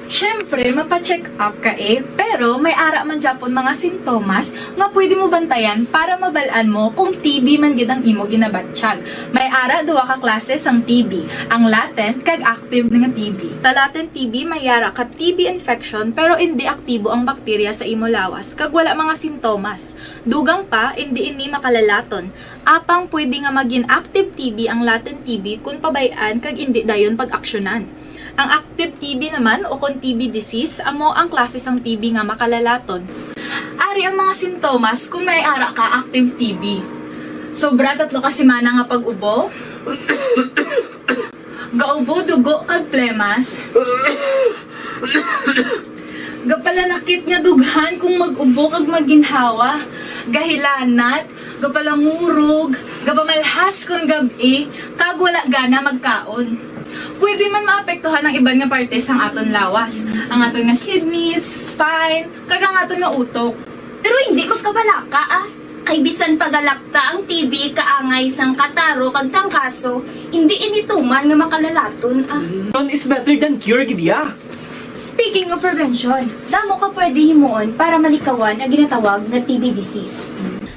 Siyempre, mapacheck up ka pero may ara man Japon mga sintomas nga pwede mo bantayan para mabalaan mo kung TB man gid ang imo ginabatsyag. May ara duwa ka klase sang TB, ang latent kag active nga TB. Ta latent TB may ara ka TB infection pero hindi aktibo ang bakterya sa imo lawas kag wala mga sintomas. Dugang pa hindi ini makalalaton. Apang pwede nga maging active TB ang latent TB kung pabayaan kag hindi dayon pag-aksyonan. Ang active TB naman o kung TB disease, amo ang klase sang TB nga makalalaton. Ari ang mga sintomas kung may ara ka active TB. Sobra 3 ka semana nga pag-ubo, gaubo, dugo, kag plemas, gapalanakit nga dughan kung mag-ubo kag maginhawa, gahilanat, gapalangurog, gapamalhas kung gabi, kag wala gana magkaon. Pwede man maapektuhan ang iban nga parte sang aton lawas, ang aton nga kidneys, spine, kag ang aton nga utok. Pero hindi ko kabalaka Kay bisan pagalakta ang TB kaangay sang kataro kag tangkaso, hindi inituman nga makalalaton None is better than cure, gidya. Speaking of prevention, damo ka pwede himuon para malikawan ang ginatawag na TB disease.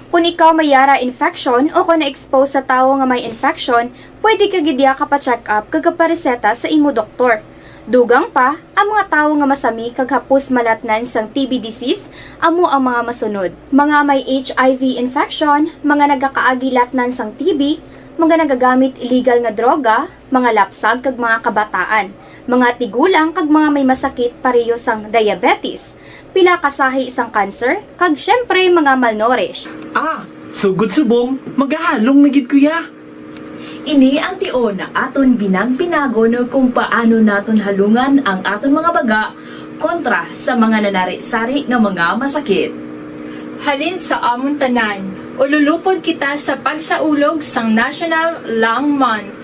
Kung ikaw may yara infection o kung na-expose sa tao nga may infection, pwede ka gidya ka pa-check up kag pareseta sa imo doktor. Dugang pa, ang mga tao nga masami kag hapos malatnan sang TB disease, amo ang mga masunod. Mga may HIV infection, mga nagakaagilatnan sang TB, mga nagagamit illegal nga droga, mga lapsag kag mga kabataan, mga tigulang kag mga may masakit pareho sang diabetes, pila kasahi isang cancer, kag syempre mga malnourished. Sugod subong, magahalong na gid kuya. Ini ang tion na aton binang-pinago no kung paano naton halungan ang aton mga baga kontra sa mga nanari-sari nga mga masakit. Halin sa amon tanan, ululupod kita sa pagsaulog sang National Lung Month.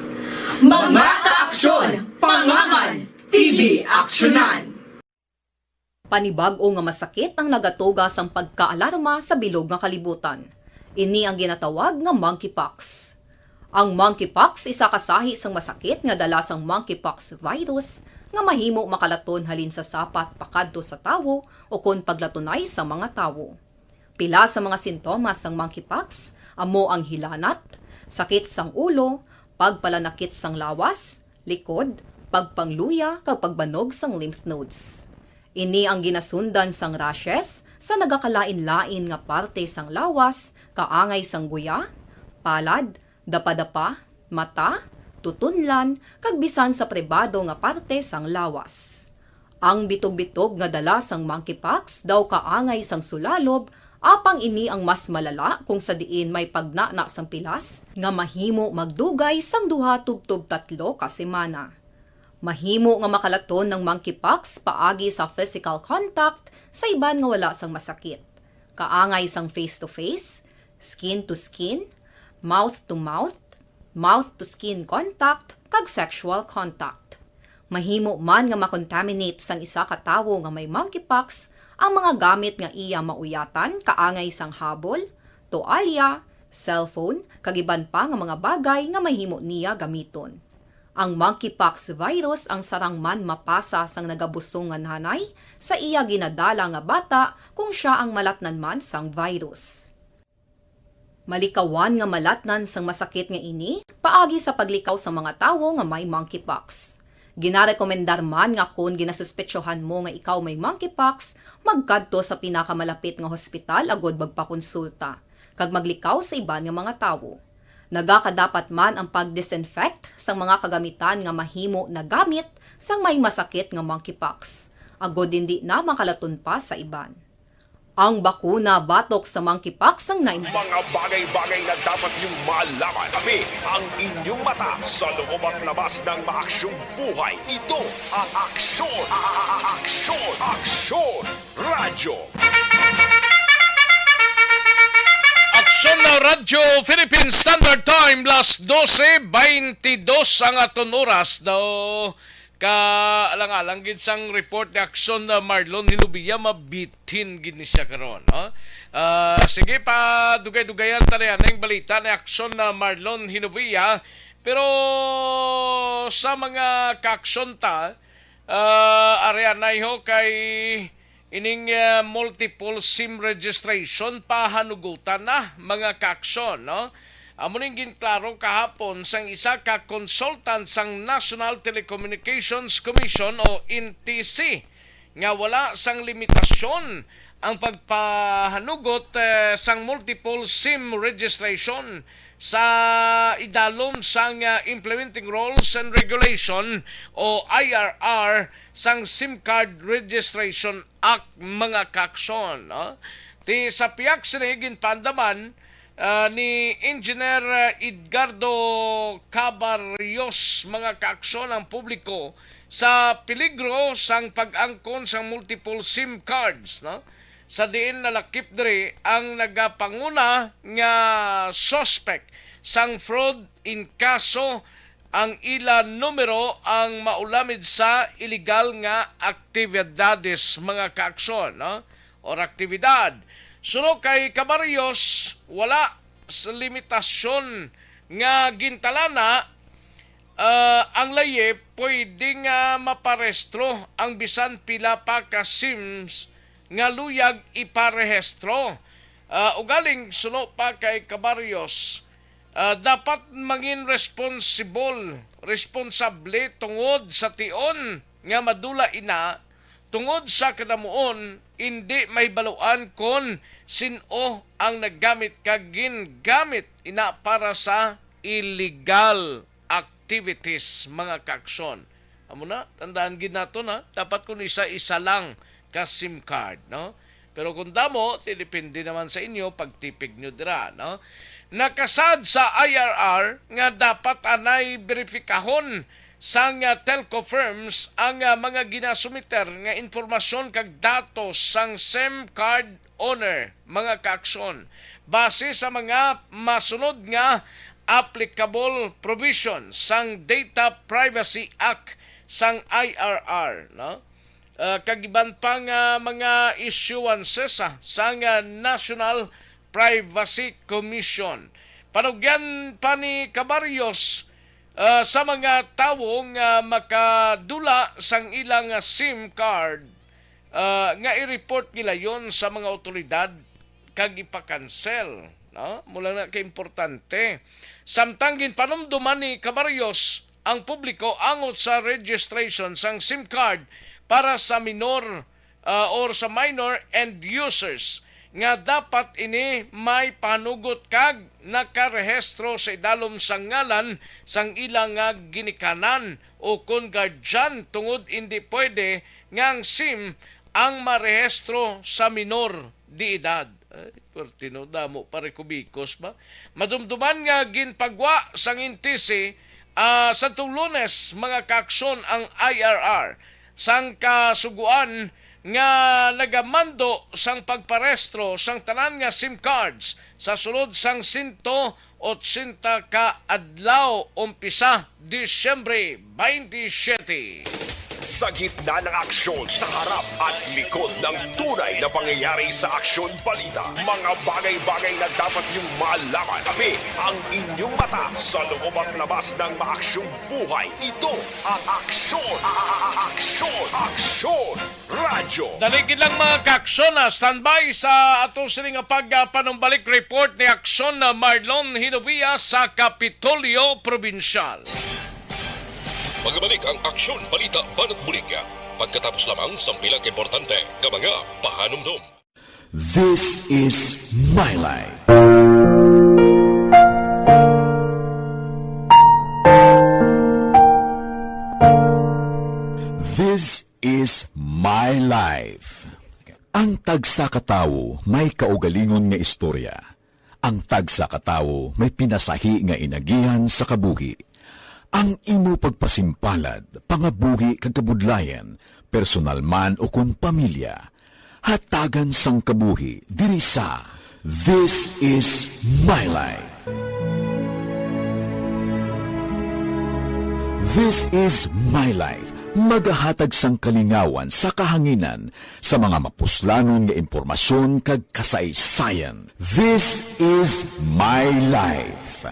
Mga kaaksyon, pangaman, TB aksyonan! Panibag-o nga masakit ang nagatuga sang pagkaalarma sa bilog nga kalibutan. Ini ang ginatawag nga monkeypox. Ang monkeypox isa kasahi sang masakit nga dala sang monkeypox virus nga mahimo makalaton halin sa sapat pakadto sa tawo o kon paglatunay sa mga tawo. Pila sa mga sintomas sang monkeypox amo ang hilanat, sakit sang ulo, pagpalanakit sang lawas, likod, pagpangluya kag pagbanog sang lymph nodes. Ini ang ginasundan sang rashes sa nagakalain-lain nga parte sang lawas, kaangay sang guya, palad, dapa-dapa, mata, tutunlan, kag bisan sa pribado nga parte sang lawas. Ang bitog-bitog nga dala sang monkeypox daw kaangay sang sulalob, apang ini ang mas malala kung sa diin may pagnana sang pilas nga mahimo magdugay sang 2 tubtob 3 ka semana. Mahimo nga makalaton ng monkeypox paagi sa physical contact sa iban nga wala sang masakit. Kaangay sang face-to-face, skin-to-skin, mouth-to-mouth, mouth-to-skin contact, kag sexual contact. Mahimo man nga makontaminate sang isa ka tawo nga may monkeypox ang mga gamit nga iya mauyatan kaangay sang habol, toalya, cellphone, kag iban pa nga mga bagay nga mahimo niya gamiton. Ang monkeypox virus ang sarang man mapasa sang nagabusong nga nanay sa iya ginadala nga bata kung siya ang malatnan man sang virus. Malikawan nga malatnan sang masakit nga ini paagi sa paglikaw sa mga tawo nga may monkeypox. Ginarekomendar man nga kung ginasuspetsyohan mo nga ikaw may monkeypox, magkadto sa pinakamalapit nga hospital agod magpakonsulta, kag maglikaw sa iban nga mga tawo. Nagakadapat man ang pag-disinfect sa mga kagamitan nga mahimo na gamit sang may masakit nga monkeypox, agod hindi na makalaton pa sa iban. Ang bakuna batok sa monkeypox ang Mga bagay-bagay na dapat niyong malaman. Kami ang inyong mata sa loob at labas ng maaksyong buhay. Ito ang Aksyon! Aksyon! Aksyon! Radyo! Aksyon na Radyo Philippine Standard Time, las 12:22 ang aton oras daw. Alang-alang gid sang report ni Aksyon na Marlon Hilubiya mabitin gid ni siya karon, no? Sige pa dugay-dugayan ta na yung balita ni Aksyon na Marlon Hilubiya, pero sa mga kaaksyon ta areanay ho kay ining multiple SIM registration pahanugutan na mga kaaksyon, no? Amo ning ginklaro kahapon sang isa ka consultant sang National Telecommunications Commission o NTC nga wala sang limitasyon ang pagpahanugot sang multiple SIM registration sa idalom sang Implementing Rules and Regulation o IRR sang SIM Card Registration Act mga kaaksyon, no? Ti sa piyak sinigin pandaman ni Engineer Edgardo Cabarrios mga kaaksyon ang publiko sa peligro sang pag-angkon sang multiple SIM cards, no? Sa diin nalakip diri ang nagapanguna nga suspect sang fraud in kaso ang ila numero ang maulamid sa illegal nga aktibidades mga kaaksyon, no? Or aktibidad. Suno kay Cabarrios, wala sa limitasyon nga gintalana ang laye pwede nga maparehistro ang bisan pila pa ka SIMs nga luyag iparehistro. Ugaling suno pa kay Cabarrios, dapat mangin responsable tungod sa tion nga madula ina tungod sa kadamuon hindi may baluan kon sino ang naggamit kag gingamit ina para sa illegal activities mga kaaksyon. Amo na tandaan gid nato na dapat kun isa-isa lang ka SIM card, no? Pero kung damo depende naman sa inyo pagtipig nyo dira, no? Nakasad sa IRR nga dapat anay verifikahon sang telco firms ang mga ginasumiter nga informasyon kag datos sang SIM card owner mga kaaksyon base sa mga masunod nga applicable provisions sang Data Privacy Act sang IRR, no? Kagiban pa nga mga issuances sang National Privacy Commission. Panugyan pa ni Cabarrios sa mga tawong makadula sang ilang SIM card nga i-report nila yon sa mga otoridad kag ipakansel, no? Mula na kay importante. Samtang ginpanumduman ni Cabarrios ang publiko angot sa registration sang SIM card para sa minor or sa minor end users nga dapat ini may panugot kag nakarehistro sa idalom sang ngalan sang ilang nga ginikanan o kon guardian tungod hindi pwede nga ang SIM ang marehistro sa minor di edad. Pertino damo pare kubikos ba? Madumduman nga ginpagwa sang NTC sa Lunes mga kaaksyon ang IRR sang kasuguan nga nagamando sang pagparehistro sang tanan nga SIM cards sa sulod sang 180 ka adlaw umpisa Disyembre 27. Sa gitna ng aksyon, sa harap at likod ng tunay na pangyayari sa Aksyon Balita. Mga bagay-bagay na dapat niyong malaman. Kami ang inyong mata sa loob at labas ng maaksyong buhay. Ito ang Aksyon! Aksyon! Aksyon! Radyo! Daligid lang mga kaaksyon standby sa atong sining pagpanumbalik report ni Aksyon na Marlon Hinovia sa Kapitolyo Provincial. Magabalik ang Aksyon Balita Banat Bulig. Pagkatapos lamang sa pilang importante nga mga pahanumdum. This is my life. This is my life. Ang tagsa katawo may kaugalingon nga istorya. Ang tagsa katawo may pinasahi nga inagihan sa kabuhi. Ang imo pagpasimpalad, pangabuhi kag kabudlayan, personal man o kung pamilya, hatagan sang kabuhi diri sa This is my life. This is my life. Magahatag sang kalingawan sa kahanginan sa mga mapuslanon nga impormasyon kag kasaysayan. This is my life.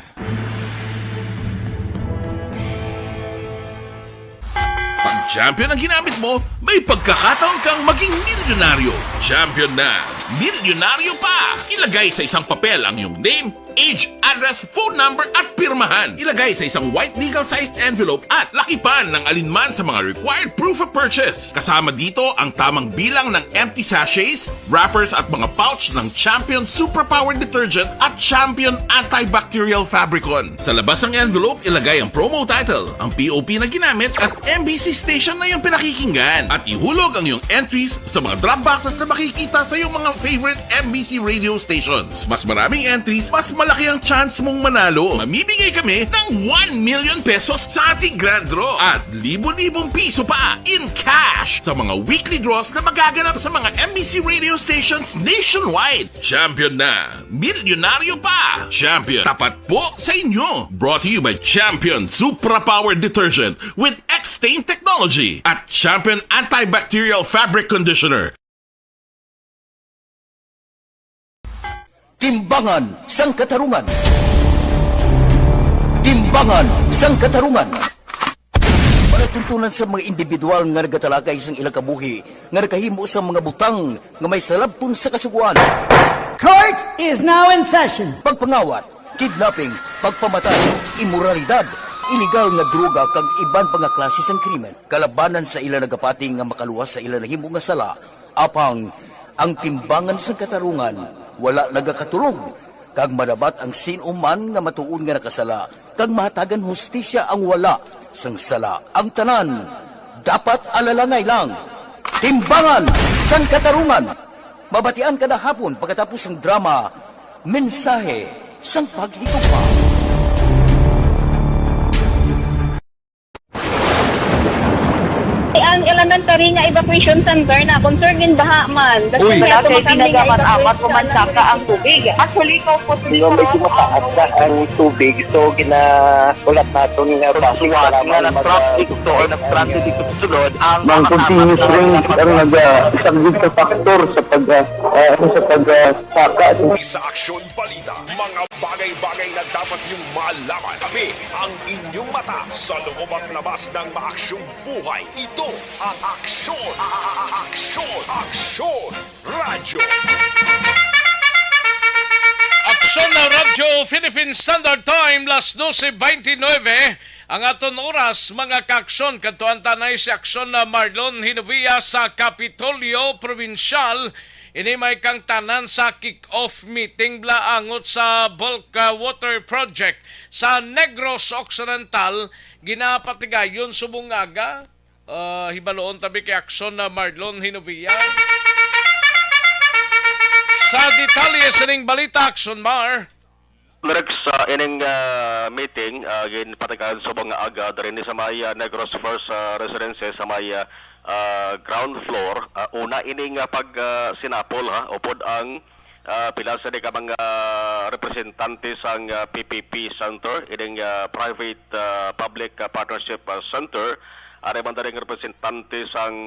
Pag champion ang ginamit mo, may pagkakataon kang maging milyonaryo. Champion na, milyonaryo pa! Ilagay sa isang papel ang iyong name, age, address, phone number at pirmahan. Ilagay sa isang white legal-sized envelope at lakipan ng alinman sa mga required proof of purchase. Kasama dito ang tamang bilang ng empty sachets, wrappers at mga pouch ng Champion Superpower Detergent at Champion Antibacterial Fabricon. Sa labas ng envelope, ilagay ang promo title, ang POP na ginamit at MBC station na yung pinakikinggan. At ihulog ang iyong entries sa mga drop boxes na makikita sa iyong mga favorite MBC radio stations. Mas maraming entries, mas malaki ang chance mong manalo. Mamimigay kami ng 1 million pesos sa ating grand draw at libo-libong piso pa in cash sa mga weekly draws na magaganap sa mga MBC radio stations nationwide. Champion na, milyonaryo pa. Champion, tapat po sa inyo. Brought to you by Champion Superpower Detergent with X-Stain Technology at Champion Antibacterial Fabric Conditioner. Timbangan sang katarungan. Timbangan sang katarungan. Panatuntunan sa mga individual nga nagatalakay sang ilang kabuhi nga nakahimo sa mga butang nga may salabton sa kasuguan. Court is now in session. Pagpangawat, kidnapping, pagpamatay, imoralidad, iligal nga droga kag iban pa nga klase sang krimen. Kalabanan sa ila nagapating nga makaluwas sa ila nahimo nga sala, apang ang timbangan sang katarungan wala nagakatulog, kag madabat ang sinuman nga matuon nga nakasala, kag mahatagan hustisya ang wala sang sala. Ang tanan, dapat alalangay lang. Timbangan sang katarungan. Mabatian kada hapon pagkatapos ng drama, mensahe sang paghigugma. Ang elementary nga evacuation center na concern din baha man. Uy, kasi pinagamat-amat kumansaka ang tubig. Actually, ikaw po medyo mataas na ang tubig. So, ginaulat natin nga basiwat nga na-traffic to or na-traffic dito sa sulod. Ang continuous range ang isang dito factor sa pagsaka. Sa Aksyon Balita, mga bagay-bagay na dapat niyong malaman. Kami ang inyong mata sa loob at labas ng maaksyong buhay. Ito ang Aksyon! Aksyon! Aksyon! Radyo! Aksyon na Radyo Philippine Standard Time, las 12:29. Ang aton oras, mga kaaksyon, katuan tanay si Aksyon na Marlon Hinovia sa Kapitolyo Provincial. Ini may kang tanan sa kick-off meeting blaangot sa bulk water project sa Negros Occidental. Ginapatigayon subungaga. Hibaloon tabi kay Aksyon na Marlon Hinovia. Sa detalye sa ning balita, Aksyon Mar. Sa ining meeting, ginapatigayon sa mga aga rin sa may Negros First Residences sa may ground floor. Una ining sinapol upod ang pila sa ka mga representante sang PPP Center, ining Private Public Partnership Center. Are man daring representante sang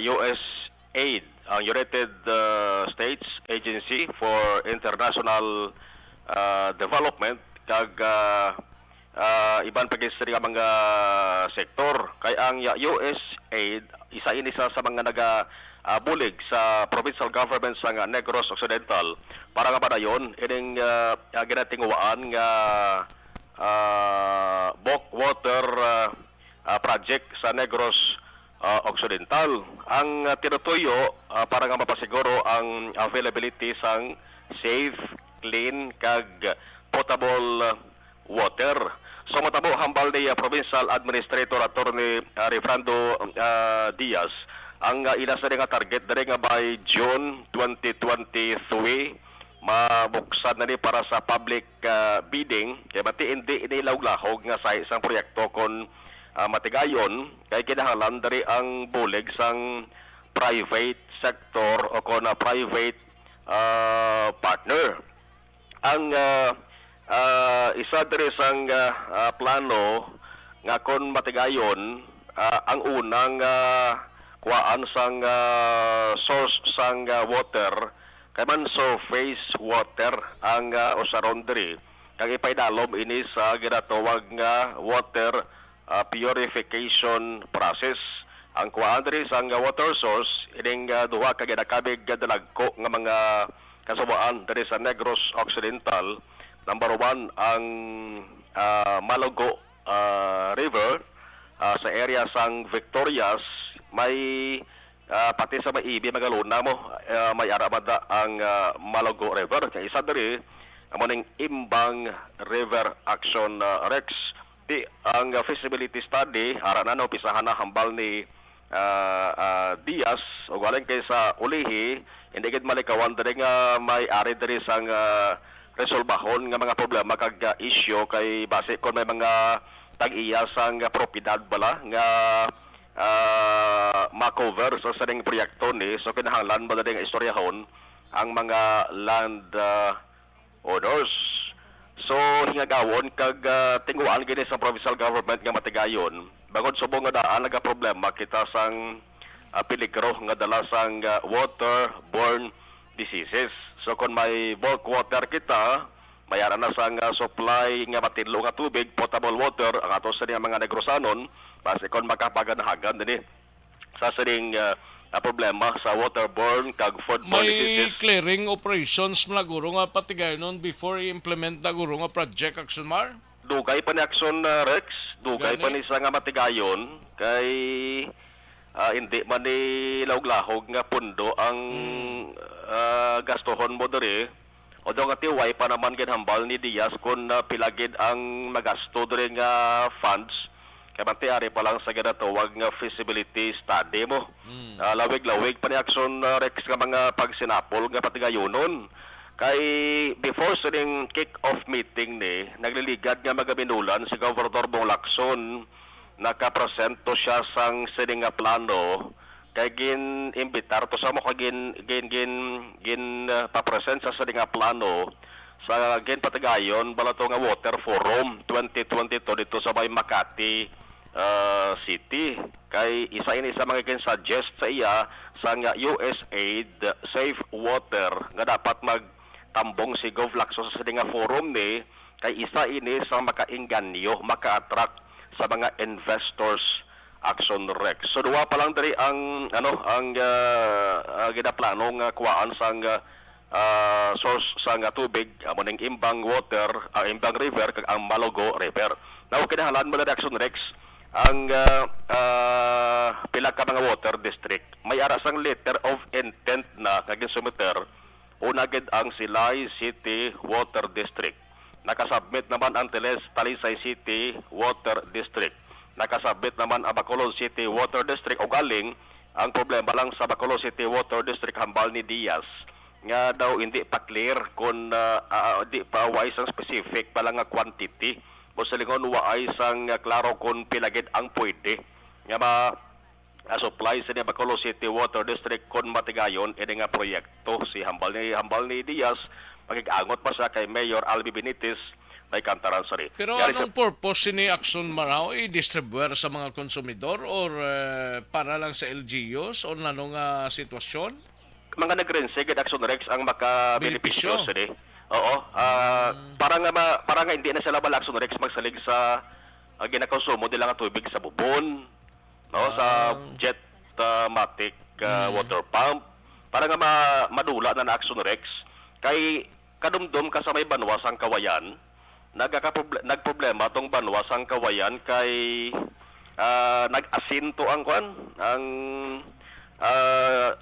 USAID, ang United States Agency for International Development, kag iban pag-istri nga mga sektor. Kay ang USAID, isa sa mga bulig sa provincial government sa Negros Occidental para nga padayon ining ginatingwaan nga bulk water project sa Negros Occidental. Ang tinutuyo para nga mapasiguro ang availability sang safe, clean kag potable water. So matabo hambal ni Provincial Administrator Attorney Refrando Diaz ang ila sa nga target diri nga by June 2023 mabuksan na ni para sa public bidding kay bati hindi inilawlahog nga sa isang proyekto kon matigayon kay kinahanglan dari ang bulig sang private sector o kon private partner. Ang isa diri sang plano nga kon matigayon ang unang kuhaan sang source sang water kay man surface water ang usaron diri kag ipaidalom ini sa ginatawag nga water purification process. Ang kuhaan diri sang water source ining duha ka ginakabig dalagko nga mga kasubaan diri sa Negros Occidental. Number 1 ang Malago River sa area sang Victorias may pati sa maibi magaluna mo may arabada ang Malago River kay isa diri amo ning Imbang River Action Rex. Di ang feasibility study ara na no pisahan na hambal ni Diaz o galing kay sa ulihi hindi gid malikawan diri nga may ari diri sang resolbahon nga mga problema kag issue kay base kon may mga tag-iya sang propiedad bala nga ma-cover sa saning proyekto ni so kinahanglan ba diri nga istoryahon ang mga land owners. So hingagawon kag tinguan gini sa provincial government nga matigayon bangod subong nga daan naga problema kita sang peligro nga dala sang waterborne diseases. So kung may bulk water kita, mayara na sang supply nga matinlo nga tubig, potable water ang ato sa mga Negrosanon base kung makapaganahagan din sa sining problema sa waterborne kag foodborne May diseases. clearing operations na guro nga patigayon before i-implement na guro nga project Action Mar? Dugay pa ni Action Rex, dugay pa ni sa nga matigayon kay hindi man ni lawglahog nga pundo ang gastohon mo diri o daw nga tiway pa naman ginhambal ni Diaz kung pilagid ang magasto diri nga funds kay mantiari pa lang sa ginatawag nga feasibility study mo. Lawig-lawig pa ni Action Rex nga mga pagsinapol nga patigayonon kay before sa ning kick-off meeting ni nagliligad nga magabinulan si Governor Bong Lacson nakapresento siya sang sining nga plano kay gin-imbitar to sa mo kay gin papresent sa sining nga plano sa gin patigayon balato nga Water Forum 2022 dito sa may Makati City kay isa ini sa mga gin-suggest sa iya sang USAID Safe Water nga dapat magtambong si Gov Lacson sa sining nga forum ni kay isa ini sa makainganyo maka-attract sa mga investors Action Rex. So duwa pa lang diri ang ginaplano nga kuwaan sang source sang tubig amo ning Imbang Water, Imbang River kag ang Malago River. Now kinahanglan mo na Action Rex ang pila ka mga water district. May ara sang letter of intent na kag sumiter una gid ang Silay City Water District. Nakasubmit naman ang Talisay City Water District. Nakasubmit naman ang Bacolod City Water District o galing ang problema lang sa Bacolod City Water District hambal ni Diaz nga daw hindi pa clear kung di pa wais ang specific pa lang nga quantity o sa lingon wais ang klaro kung pilagid ang pwede nga supply sa Bacolod City Water District kung matigayon ini nga proyekto si hambal ni Diaz magigangot pa siya kay Mayor Albi Benitez may Kantaran Sari. Pero anong purpose ni Action Marao i-distribuer sa mga konsumidor or para lang sa LGUs o nanong sitwasyon? Mga nag-rense Action Rex ang maka-benepisyo sa di. Oo. Para nga hindi na sila bala Action Rex magsalig sa ginakonsumo nila nga tubig sa bubon, no, sa Jetmatic water pump. Para nga madula na Action Rex kay kadumdum ka sa may banwas ang kawayan nagproblema tong banwas ang kawayan kay nag-asinto ang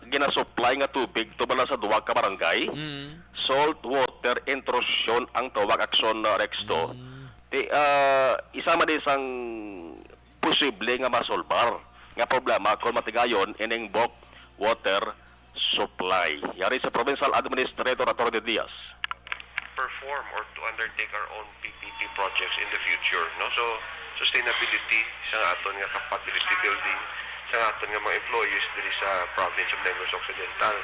ginasupply nga tubig to bala sa duwag ka barangay. Salt water intrusion ang tawag aksyon Rex to. Isa man isang posible nga masolbar nga problema kung matigayon ining bulk water supply. Yari sa Provincial Administrator Atty. Diaz. Perform or to undertake our own PPP projects in the future, no? So sustainability sa aton nga capacity building sa aton nga mga employees diri sa province of Negros Occidental.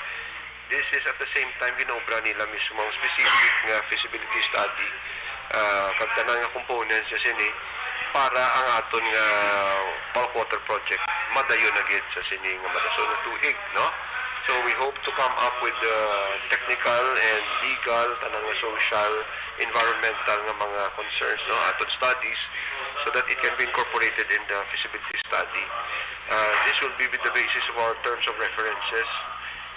This is at the same time ginobra nila mismo ang specific nga feasibility study kag tanan nga components sa sini para ang aton nga bulk water project madayon na gid sa sini nga madason nga tuig, no? So we hope to come up with technical and legal, tanang social, environmental nga mga concerns, no, aton studies, so that it can be incorporated in the feasibility study. This will be with the basis of our terms of references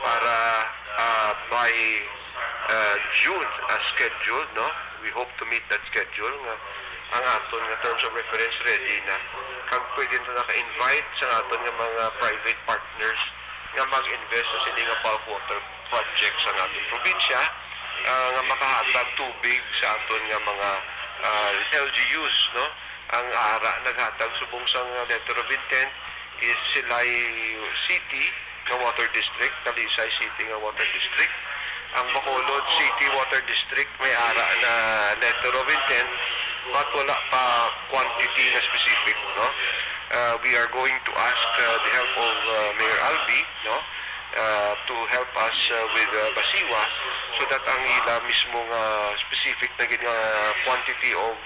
para by June as scheduled, no? We hope to meet that schedule nga ang aton nga terms of reference ready na kag pwede na naka-invite sa aton nga mga private partners nga mag-invest sa sini nga bulk water project sa ating probinsya nga makahatag tubig sa aton nga mga LGUs, no? Ang ara naghatag subong sang letter of intent is Silay City nga water district, Talisay City nga water district. Ang Bacolod City Water District may ara na letter of intent but wala pa quantity na specific, no? We are going to ask the help of Mayor Albi, no, to help us with Basiwa so that ang ila mismong specific na quantity of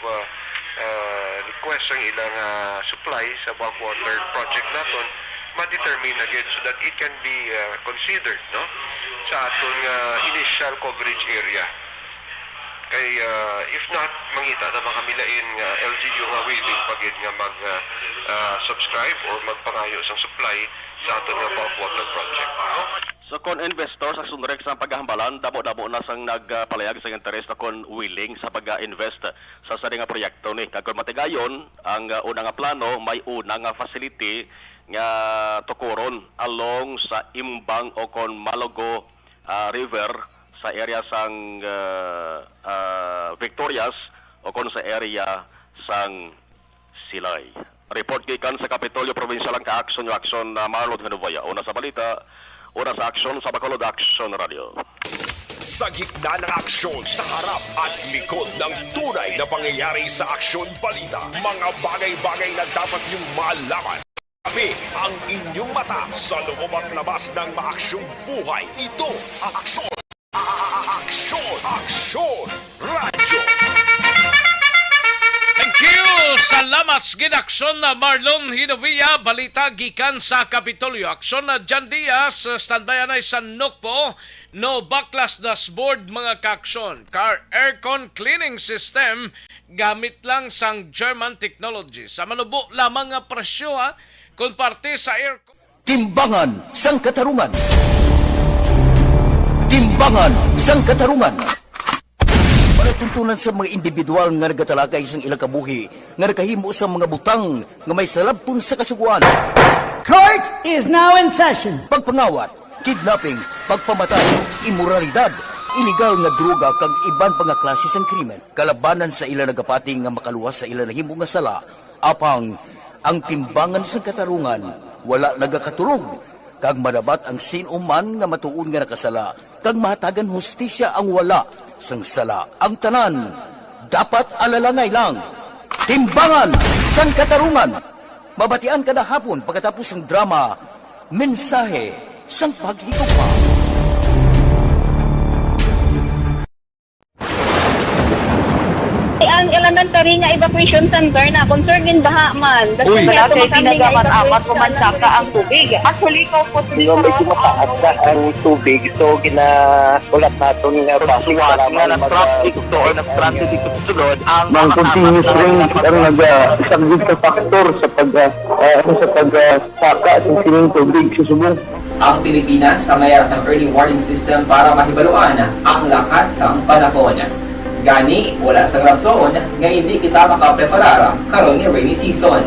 request ang ilang supply sa bulk water project naton ma-determine again so that it can be considered, no, sa aton initial coverage area. Kay if not, mangita na makamilain nga LGU nga willing pagid nga mag-subscribe or magpangayo sa supply sa aton nga bulk water project. No? So kung investor sa sunrek sa paghahambalan, damo-damo na sang nagpalayag sa interest na kung willing sa pag-invest sa sari nga proyekto ni. Kag kung matigayon, ang una nga plano, may una nga facility nga tukuron along sa Imbang o kon Malogo River sa area sang Victorias o kon sa area sang Silay. Report gikan sa Kapitolyo Provincial ang ka-action yung action na Marlon Hanovaya. Una sa balita, una sa action sa Bacolod Action Radio. Sa gitna ng aksyon, sa harap at likod ng tunay na pangyayari sa aksyon balita, mga bagay-bagay na dapat niyong malaman. Kami ang inyong mata sa loob at labas ng maaksyong buhay. Ito ang aksyon. Aksyon Radio. Thank you! Salamat ginaksyon na Marlon Hinovia, balita gikan sa Kapitolyo. Aksyon na Jan Diaz, standby na sa Nukpo, no backlash dashboard mga kaaksyon. Car aircon cleaning system, gamit lang sang German technology. Sa manubo lamang nga presyo kung parte sa aircon. Timbangan sang katarungan. Timbangan sang katarungan. Para tuntunan sa mga individual nga nagatalakay sang ilang kabuhi, nga nakahimo sa mga butang nga may salabton sa kasuguan. Court is now in session. Pagpangawat, kidnapping, pagpamatay, imoralidad, illegal nga droga kag iban pa nga klase sang krimen. Kalabanan sa ilang nagapati nga makaluwas sa ilang nahimo nga sala, apang ang timbangan sang katarungan wala nagakatulog. Kag madabat ang sinuman nga matuon nga nakasala, kag mahatagan hustisya ang wala sang sala. Ang tanan, dapat alalangay lang. Timbangan sang katarungan. Mabatian kada hapon pagkatapos ng drama, mensahe sang paghigugma. Ang elementary nga evacuation center na concern din baha man. Uy, kaya pinagamat-amat kumansaka ang tubig. Actually, ko po dito medyo mataas na ang tubig. So, ginaulat natin nga basiwat nga nag-traffic to or nag-traffic dito sunod. Ang continuous range ang isang good factor sa pagsaka sa sining tubig sa subong. Ang Pilipinas sa mayroon sa early warning system para mahibaluan ang lakat sa panahon. Gani, wala sa rason nga hindi kita makapreparar karon ni rainy season.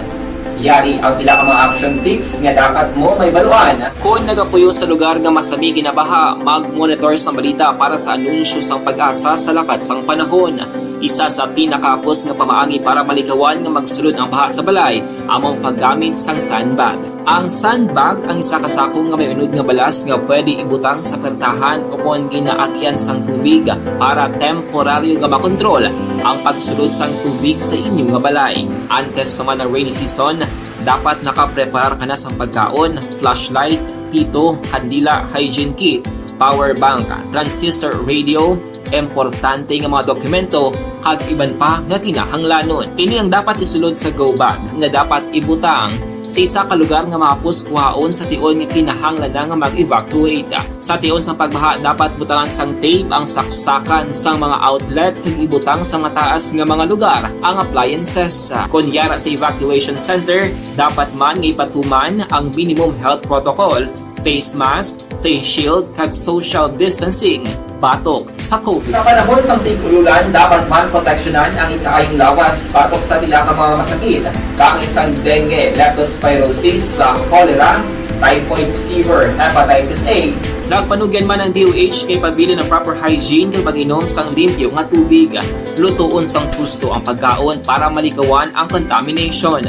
Yari ang pila ka mga action tips nga dapat mo may baluan. Kung nagapuyo sa lugar nga masami ginabaha, mag-monitor sa balita para sa anunsyo sang pag-asa sa lakat sang panahon. Isa sa pinakapos nga pamaagi para malikawan nga magsulod ang baha sa balay, among paggamit sang sandbag. Ang sandbag ang isa kasako nga may unod nga balas nga pwede ibutang sa pertahan upon ginaagyan sang tubig para temporaryo nga makontrol ang pagsulod sang tubig sa inyong nga balay. Antes naman ng rainy season, dapat nakapreparar ka na sang pagkaon, flashlight, pito, kandila, hygiene kit, power bank, transistor radio, importante nga mga dokumento kag iban pa nga kinahanglanon. Ini ang dapat isulod sa go bag nga dapat ibutang sa isa ka lugar nga mapus kuhaon sa tion nga kinahanglan nga mag-evacuate. Sa tion sa pagbaha dapat butangan sang tape ang saksakan sang mga outlet kag ibutang sa mataas nga mga lugar ang appliances. Kunyara sa evacuation center, dapat man nga ipatuman ang minimum health protocol, face mask, face shield kag social distancing batok sa COVID. Sa panahon sa tig-ululan, dapat man proteksyonan ang ikaayong lawas batok sa pila ka mga masakit, kang isang dengue, leptospirosis, cholera, typhoid fever, hepatitis A. Nagpanugyan man ang DOH kay pabili ng proper hygiene kay pag-inom sang limpyo nga tubig. Lutuon sang gusto ang pagkaon para malikawan ang contamination.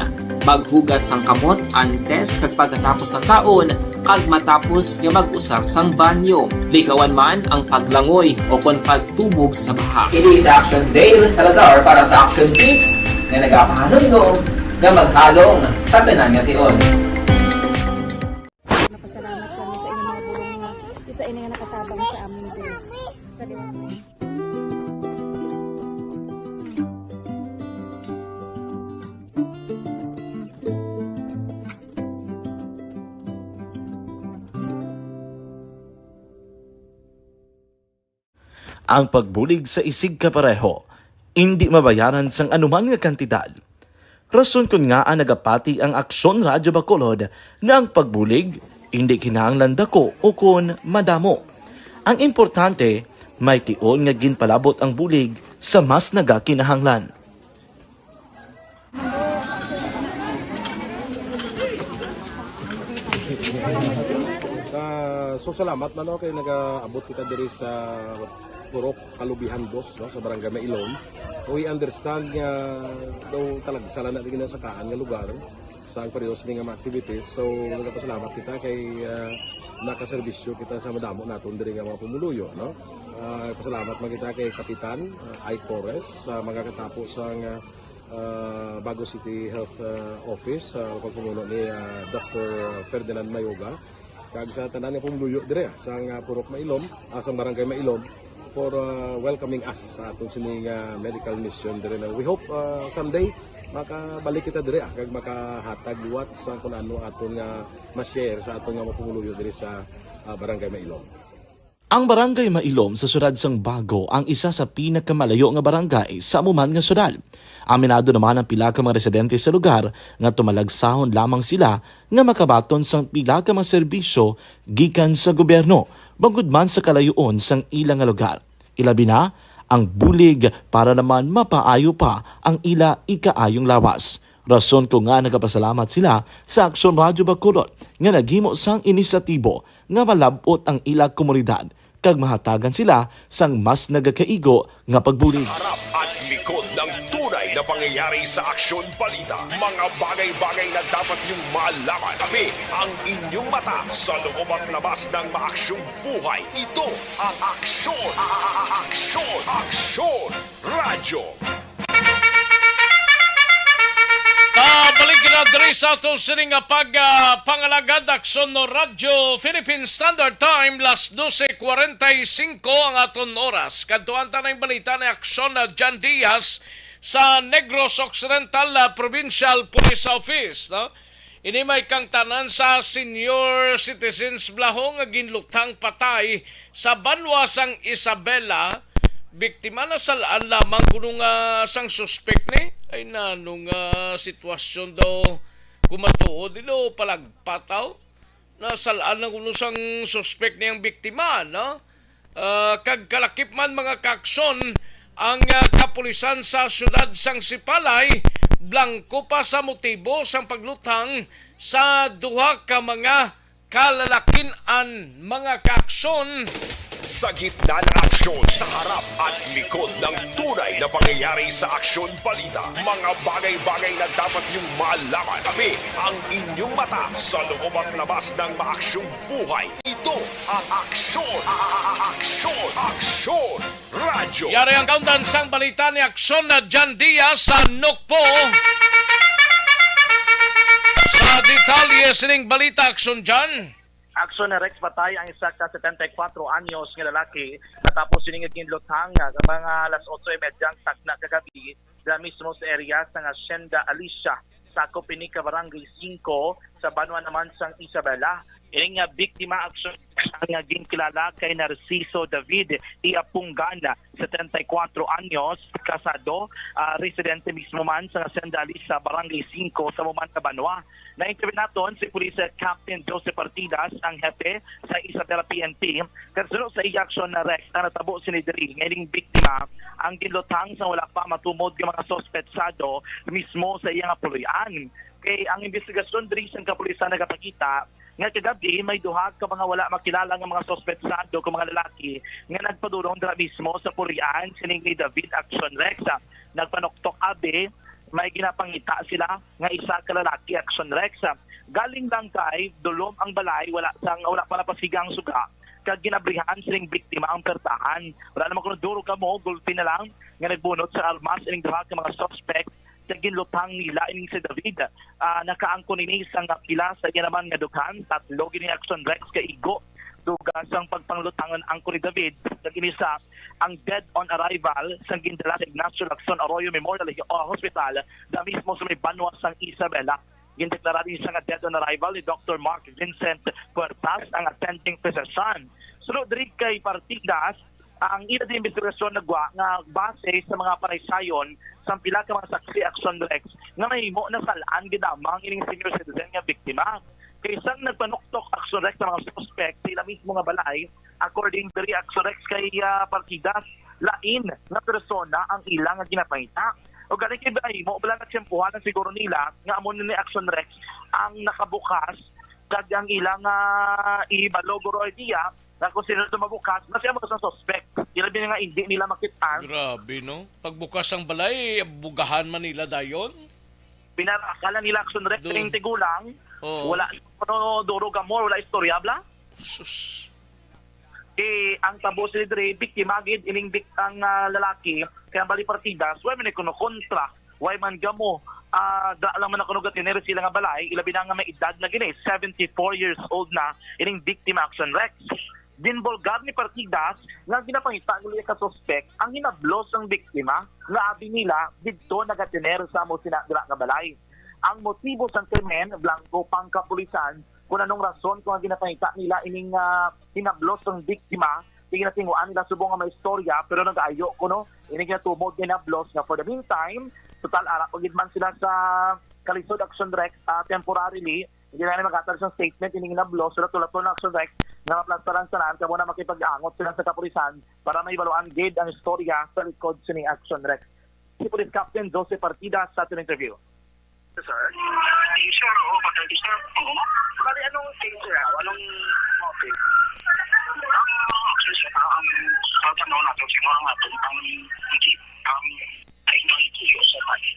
Maghugas sang kamot antes kag pagkatapos ang kaon kag matapos nga mag-usar sang banyo. Likawan man ang paglangoy o kon pagtubog sa baha. Kini sa Action Dale Salazar para sa Action Tips nga nagapahanundong nga maghalong sa tanan nga tion. Napasalamat kami sa inyong mga bulong nga isa ini nga nakatabang sa amin din. Sa liwanag. Ang pagbulig sa isig kapareho, hindi mabayaran sang anuman nga kantidad. Rason kun nga ang nagapati ang Aksyon Radyo Bacolod nga ang pagbulig, hindi kinahanglan dako o kun madamo. Ang importante, may tion nga ginpalabot ang bulig sa mas nagakinahanglan. So salamat man kay nagaabot kita diri sa Purok Kalubihan Boss no, sa Barangay Mailom. We understand nga daw talaga sala na din sa kaan nga lugar sa periods ni nga mga activities. So nagapasalamat kita kay nakaserbisyo kita sa madamo naton diri nga mga pumuluyo no. Pasalamat man kita kay Kapitan I. Torres sa mga katapos sang Bago City Health Office sa pagpumuno ni Dr. Ferdinand Mayoga. Kag sa tanan nga pumuluyo dire sa Purok Mailom, sa Barangay Mailom for welcoming us sa atong sining medical mission dire. We hope someday makabalik kita dire kag makahatag liwat sa kun ano aton nga ma-share sa aton nga mapumuluyo dire sa Barangay Mailom. Ang Barangay Mailom sa syudad sang Bago ang isa sa pinakamalayo nga barangay sa amuman nga syudad. Aminado naman ang pila ka mga residente sa lugar nga tumalagsahon lamang sila nga makabaton sang pila ka mga serbisyo gikan sa gobyerno bangod man sa kalayoon sang ilang nga lugar. Ilabi na ang bulig para naman mapaayo pa ang ila ikaayong lawas. Rason ko nga nagapasalamat sila sa Aksyon Radyo Bacolod nga naghimo sang inisyatibo nga malabot ang ila komunidad kag mahatagan sila sang mas nagakaigo nga pagbulig. Harap at likod ng tunay na pangyayari sa Aksyon Balita. Mga bagay-bagay na dapat niyong malaman. Kami ang inyong mata sa loob at labas ng maaksyong buhay. Ito ang Aksyon! Aksyon! Aksyon! Radyo! Balik na diri sa atong sining pangalagad Aksyon no Radyo Philippine Standard Time las 12:45 ang aton oras. Kadtuan ta ng balita ni Aksyon na John Diaz sa Negros Occidental Provincial Police Office, no? Ini may kang tanan sa senior citizens blahong nga ginlutang patay sa banwa sang Isabela. Biktima na salaan lamang kung sang suspect ni ay nanong sitwasyon daw kumatuod dilo palagpataw na salaan lang kung sang suspect niyang biktima, no? Kag kalakip man mga kaksyon ang kapulisan sa syudad sang Sipalay blanko pa sa motibo sang paglutang sa duha ka mga kalalakin-an mga kaaksyon. Sa gitna ng aksyon, sa harap at likod ng tunay na pangyayari sa Aksyon Balita, mga bagay-bagay na dapat niyong malaman. Kami ang inyong mata sa loob at labas ng maaksyong buhay. Ito ang Aksyon! Aksyon! Radyo! Yari ang kaundan sang balita ni Aksyon na Jan Diaz sa Nukpo. Sa detalye sining balita, Aksyon Jan. Aksyon na Rex patay ang isa ka 74 anyos nga lalaki natapos sining ginlutang nga mga alas 8:30 tagna kagabi sa mismo sa area sa Hacienda Alicia sa Copinica Barangay 5 sa Banwa naman sang Isabela. Ining nga biktima aksyon nga ginkilala kay Narciso David Iapungana, 74 anyos, kasado, residente mismo man sa Hacienda Alicia Barangay 5 sa Mumanta, Banwa. Na-interview naton si Police Captain Joseph Partidas, ang hepe sa Isabela PNP. Kasunod sa i-aksyon na Rex na natabo si Nidri, ngayong biktima, ang ginlutang sa wala pa matumod ng mga sospetsado mismo sa iyang puloyan. Kay ang investigasyon diri sa kapulisan nagapakita nga kagabi may duha ka mga wala makilala nga mga sospetsado kung mga lalaki nga nagpadulong dira mismo sa puloyan sining ni David Action Rex. Nagpanoktok abi, may ginapangita sila nga isa ka lalaki Action Rex. Galing lang kay dulom ang balay, wala pa napasigang suga. Kag ginabrihan sining biktima ang pertahan. Wala naman kung duro ka mo, gulpi na lang nga nagbunot sa armas ining duha ka mga suspect sa ginlutang nila ining si David. Nakaangko nini sang pila sa iya naman nga dughan, 3 gini Action Rex ka igo dugas ang pagpanglutangan ang ni David. Nag-inisa ang dead on arrival sa gindala sa Ignacio Lacson Arroyo Memorial Hospital na mismo sa may Banwa sang Isabela. Gindeklara din siya nga dead on arrival ni Dr. Mark Vincent Puertas, ang attending physician. Sunod rin kay Partidas, ang ina din investigasyon nagwa nga base sa mga panaysayon sa pila ka mga saksi Action Rex nga mahimo na salaan gidamang ining senior citizen nga biktima. Kay isang nagpanuktok Action Rex sa mga suspect sila mismo nga balay, according to Action Rex kay Partidas, lain na persona ang ilang nga ginapangita. O galing kay bahimo, wala nagsimpuhan ang siguro nila nga amon ni Action Rex ang nakabukas kag ang ilang ibalogoro idea na kung sino ito mabukas, kasi ang mga suspect, ilabi nga hindi nila makitaan. Grabe, no? Pagbukas ang balay, bugahan man nila dayon? Pinarakala nila Action Rex ng tigulang, wala duro gamor, wala istorya, bla? Sus. Ang tabo si Dre, biktima, ining ang lalaki, kaya bali Partidas, why man ikuno kontra, why man gamo, alam mo na kuno gatinero sila nga balay, ilabi na nga may edad na gini, 74 years old na, ining biktima Action Rex. Dinbolgar ni Partidas nga ginapangita nila ka suspect ang hinablos ng biktima nga abi nila didto nagatinero sa mo sina dira nga balay. Ang motibo sa krimen blanco pang kapulisan kung anong rason kung ang ginapangita nila ining hinablos ng biktima tinginatinguan nila subong nga may istorya pero nag-ayo kuno ining ginatubod hinablos nga for the meantime total ara pagid man sila sa Kalisod Action Rex temporarily hindi na mag-atal sa statement ining hinablos sila tulad ng Action Rex na maplastaran sa naan, kamo na makipag-angot sila sa kapulisan para may baluan gid ang istorya sa likod sa ning Action Rex. Si Police Captain Joseph Partidas sa ating interview. Sir, sir, patay sir. Bali, anong thing sir? Anong motive? Actually, sir, ang tanaw natin sa mga ang ay nangitiyo sa pati.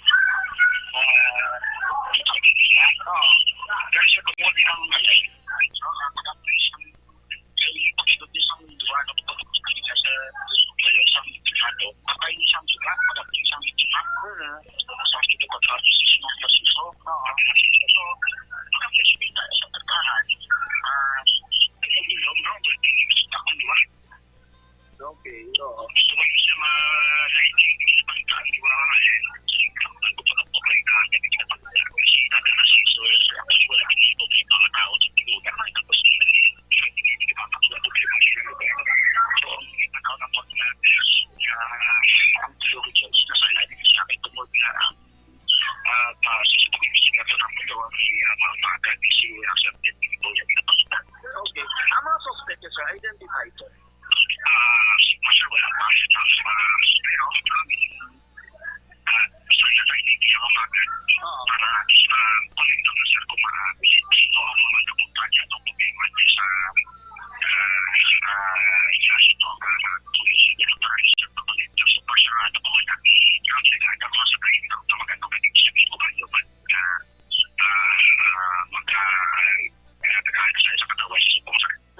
Dahil sa kumuli ang malay,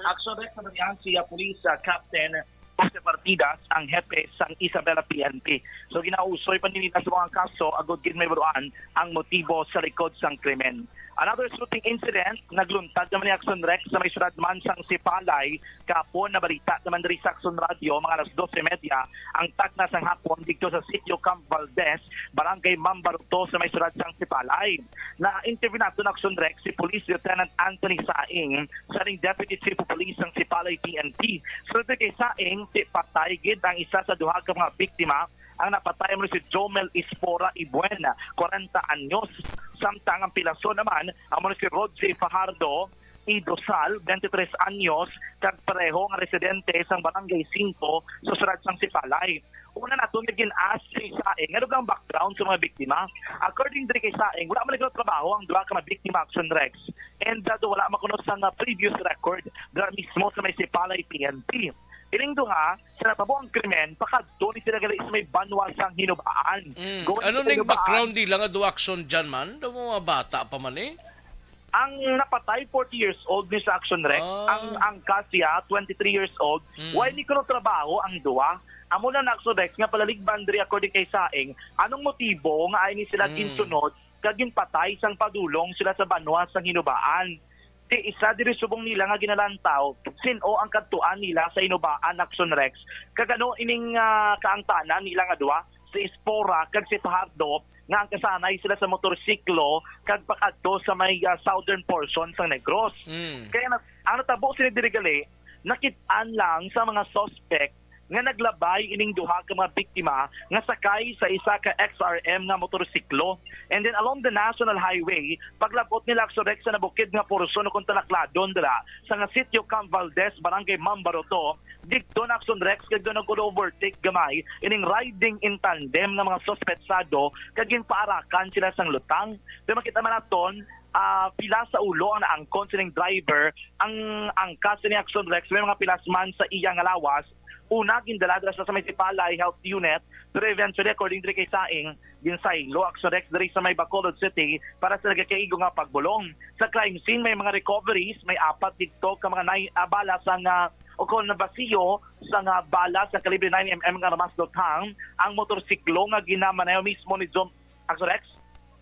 Action Rex na niyan si Police Captain Jose Partidas, ang hepe sang Isabela PNP. So ginausoy pa nila sa mga kaso, agod gid may baruan ang motibo sa likod sang krimen. Another shooting incident, nagluntad naman ni Action Rex sa may syudad man sang Sipalay, kapon na balita naman diri sa Action Radio, mga alas 12:30, ang tagna sang hapon dito sa sitio Camp Valdez, barangay Mambaruto sa may syudad sang Sipalay. Na-interview nato ng Action Rex si Police Lieutenant Anthony Saing, sa ring Deputy Chief of Police ng Sipalay PNP. So kay Saing, patay gid ang isa sa duha ka mga biktima. Ang napatay mo si Jomel Ispora Ibuena, 40 anyos. Samtang ang pilaso naman, ang si Rodney Fajardo Idosal, 23 anyos, kag pareho nga residente sa Barangay 5 sa syudad sang Sipalay. Una na ito, naging-ask si Saing, ano ang background sa mga biktima? According to kay Saing, wala man nagtrabaho ang duha ka mga biktima, Action Rex. And wala makunos sa previous record, dara mismo sa may Sipalay PNP. Iling duha, sa natabo ang krimen, pakadto ni sila gali sa may banwa sang hinubaan. Ano ning background nila nga do action dyan man? Do mga bata pa man eh? Ang napatay, 40 years old ni sa Action Rex. Ang Kasia, 23 years old. Why ni kuno trabaho ang duwa? Amo na Action Rex nga palaligban diri according kay Saing, anong motibo nga ay ni sila ginsunod kaging patay sang padulong sila sa banwa sang hinubaan? Isa diri subong nila nga ginalantaw sino ang kadtuan nila sa hinubaan Action Rex. Kagano ining kaangtanan nila nga duwa si Espora kag si Fajardo nga ang kasanay sila sa motorsiklo kag pakadto sa may southern portion sa Negros. Kaya ang natabo sila diri gali, nakit-an lang sa mga suspect nga naglabay ining duha ka mga biktima nga sakay sa isa ka XRM nga motorsiklo. And then along the National Highway, paglabot nila sa Rex sa nabukid nga porson kung talakladon dira sa nga sitio Camp Valdez, barangay Mambaroto, dito na Action Rex kag doon nag-overtake gamay ining riding in tandem ng mga suspetsado kaging paarakan sila sang lutang. Pero makita man naton, pila sa ulo ang naangkon sining driver, ang angkas ni Action Rex, may mga pilasman sa iyang lawas. Una, gindaladra sa may Sipalay Health Unit, pero eventually, according to kay Saing, ginsaylo Action Rex diri sa may Bacolod City para sa nagkaigo nga pagbulong. Sa crime scene, may mga recoveries, may 4 dito ka mga bala sa nga o kung nabasiyo sa nga bala sa kalibre 9mm nga ramas lutang, ang motorsiklo nga ginamanayo mismo ni John Action Rex?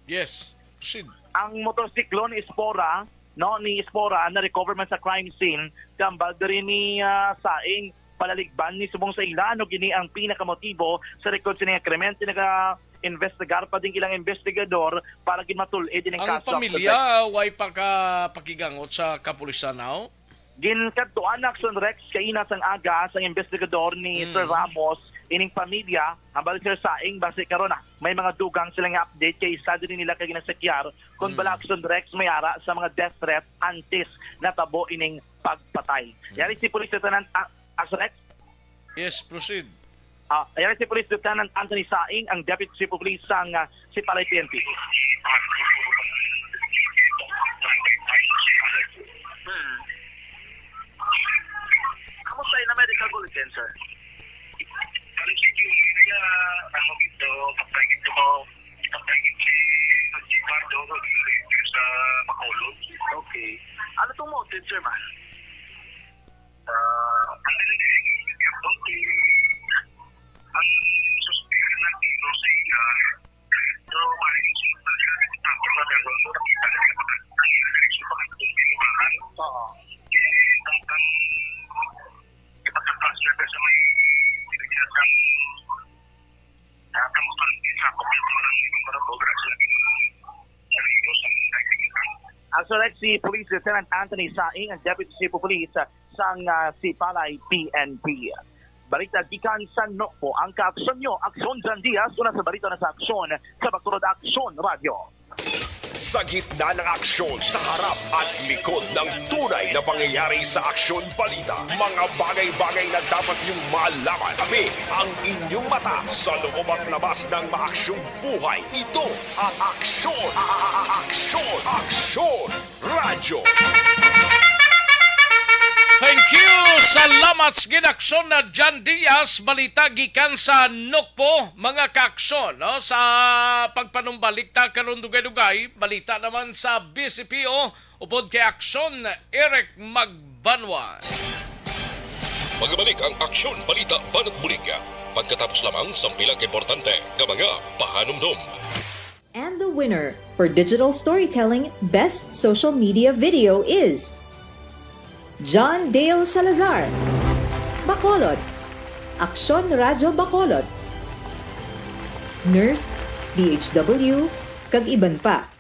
Yes, proceed. Ang motorsiklo ni Espora, ni Espora na recover man sa crime scene, kambal diri ni Saing, palaligban ni subong sa ilano gini ang pinakamotibo sa record sa krimen. Tinaga-investigar pa din ilang investigador para gimatulid din ang kaso. Ang pamilya, why pa ka pakigangot sa kapulisan now? Ginkadtuan Action Rex kaina sang aga sang investigador ni Sir Ramos ining pamilya hambal Sir Saing base karon may mga dugang sila nga update kay isa din nila kay ginasakyar kung bala Action Rex may ara sa mga death threat antes natabo ining pagpatay. Yari si Police Lieutenant Action Rex? Yes, proceed. Ayan si Police Lieutenant Anthony Saing, ang Deputy Chief of Police sang Sipalay PNP. Kamusta na medical bulletin, sir? Okay. Ano itong motive, sir, ma? Si Police Lieutenant Anthony Saing, ang Deputy Chief of Police sang Sipalay PNP. Balita gikan sa Nokpo, ang kaaksyon nyo, Aksyon Jan Diaz, una sa balita na sa aksyon sa Bacolod Aksyon Radio. Sa gitna ng aksyon, sa harap at likod ng tunay na pangyayari sa Aksyon Balita, mga bagay-bagay na dapat niyong malaman. Kami ang inyong mata sa loob at labas ng maaksyong buhay. Ito ang Aksyon! Aksyon! Aksyon! Radyo! Thank you! Salamat sa ginaksyon na Jan Diaz, balita gikan sa Nokpo, mga kaaksyon. No? Sa pagpanumbalik ta karon dugay-dugay, balita naman sa BCPO, upod kay aksyon, Eric Banwa. Magabalik ang aksyon balita banat bulig. Pagkatapos lamang sa pilang importante nga mga pahanumdum. And the winner for Digital Storytelling Best Social Media Video is John Dale Salazar, Bacolod, Aksyon Radyo Bacolod, Nurse, DHW, kag iban pa.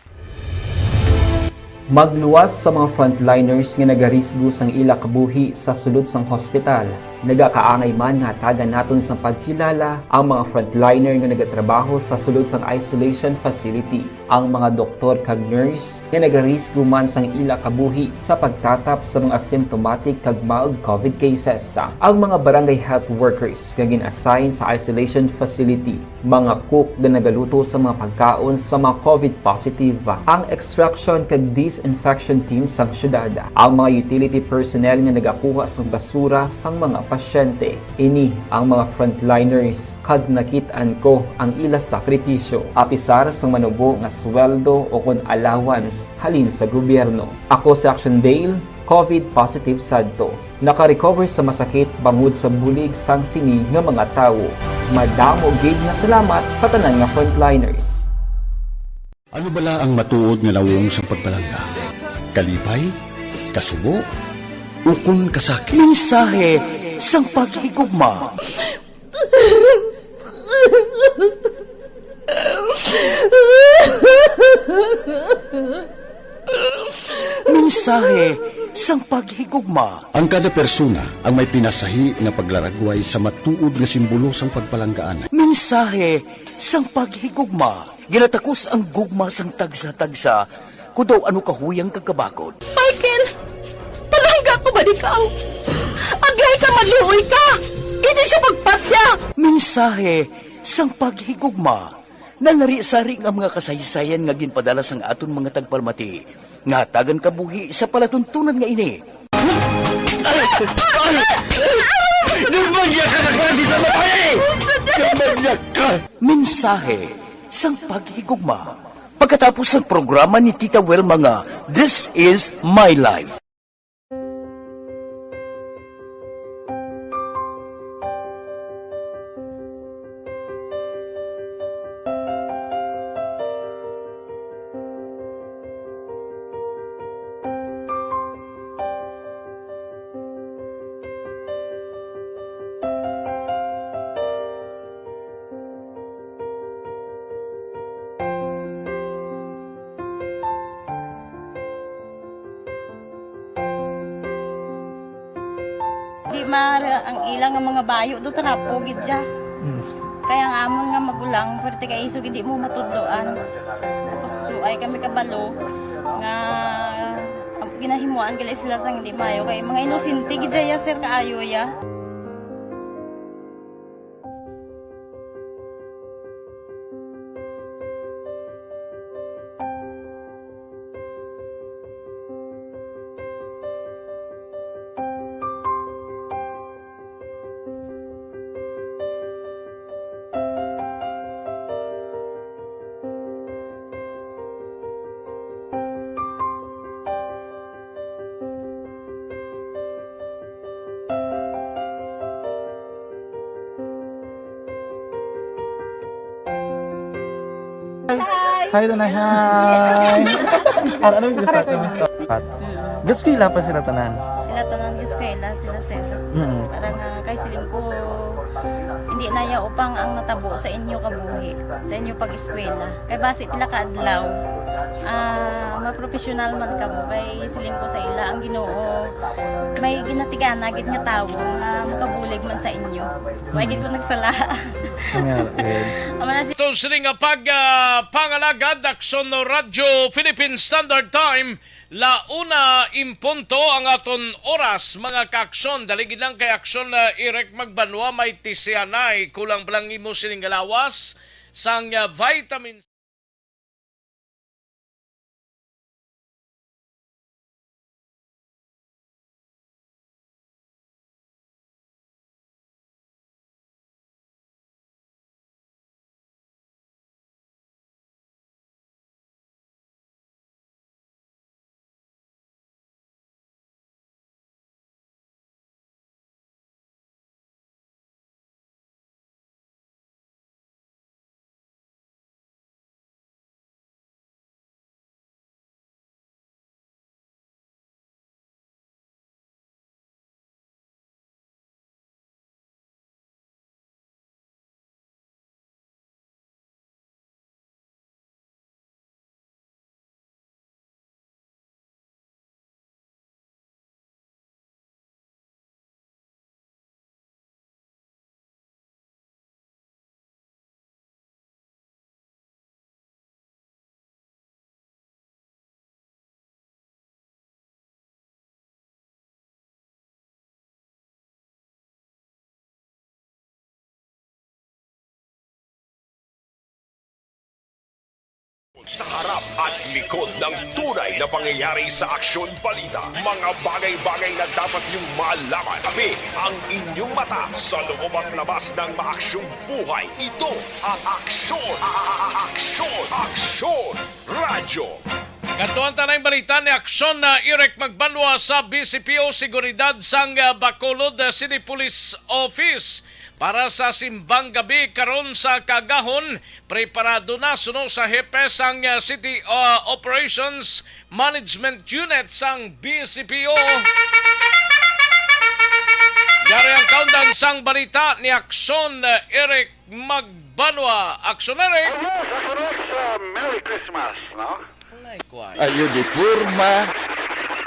Magluwas sa mga frontliners nga nagarisgo sang ila kabuhi sa sulod sang hospital. Nagakaangay man nga tagan naton sa pagkilala ang mga frontliner nga nagatrabaho sa sulod sang isolation facility. Ang mga doktor kag nurse nga nagarisgo man sang ila kabuhi sa pagtatap sa mga asymptomatic kag mild COVID cases. Ang mga barangay health workers nga gin-assign sa isolation facility, mga cook nga nagaluto sa mga pagkaon sa mga COVID positive, ang extraction kag disinfection team sang syudad, ang mga utility personnel nga nagakuha sang basura sang mga pasyente. Ini ang mga frontliners kag nakitaan ko ang ila sakripisyo apisar sang manubo nga sweldo o kun allowance halin sa gobyerno. Ako si Action Dale, COVID positive sadto. Naka-recover sa masakit bangod sa bulig sang sini nga mga tawo. Madamo gid nga salamat sa tanan nga frontliners. Ano bala ang matuod nga lawong sa pagbalangga? Kalipay? Kasubo? Ukon kasakit? Mensahe sang paghigugma. Mensahe sang paghigugma. Ang kada persona ang may pinasahi na paglaragway sa matuod nga simbolo sang pagpalanggaan. Mensahe sang paghigugma. Ginatakos ang gugma sang tagsa-tagsa kung daw ano kahuyang kagkabakod. Michael! Palangga ko ba ikaw? Agay ka, maluoy ka! Hindi siya pagpatya! Mensahe sang paghigugma. Nanari-sari ang mga kasaysayan nga ginpadala sang aton mga tagpalmati. Nga tagan kabuhi sa palatuntunan nga ini. Lumagya ka na klase sa matay! Lumagya ka! Mensahe sang paghigugma. Pagkatapos ng programa ni Tita Welma nga, This is My Life. Di mara ang ilang nga mga bayo do trapo gid siya. Kaya nga amon nga magulang perti kay isog hindi mo matudloan. Tapos ay kami kabalo nga ginahimuan gali sila sang hindi mayo kay mga inosente gid ya sir kaayo ya. Hi, Tanay. Hi. Ano yung gusto natin? Gusto ko pa sila tanan. Sila tanan eskwela sila sir. Para nga kay siling ko hindi na ya upang ang natabo sa inyo kabuhi, sa inyo pag-eskwela. Kay base pila ka adlaw. Maprofessional man ka mo kay siling ko sa ila ang Ginoo. May ginatigana gid nga tawo nga makabulig man sa inyo. Wa gid ko nagsala. Ito sila nga pangalagad Aksyon Radyo Philippine Standard Time launa impunto ang aton oras mga kaaksyon daligid lang kay aksyon na irek magbanwa may tisyanay kulang balang imo sining galawas sang vitamins Sa harap at likod ng tunay na pangyayari sa aksyon balita, mga bagay-bagay na dapat niyong malaman. Kami ang inyong mata sa loob at labas ng maaksyong buhay. Ito ang Aksyon! Aksyon! Radyo! Katuan tanay balita ni aksyon na Irek Magbanwa sa BCPO Seguridad sang Bacolod City Police Office para sa simbang gabi karon sa Kagahon. Preparado na suno sa hepe sang City Operations Management Unit sang BCPO. Yari ang countdown sang balita ni aksyon na Irek Magbanwa. Aksyon Eric! Merry Christmas, no? Ayo di purma.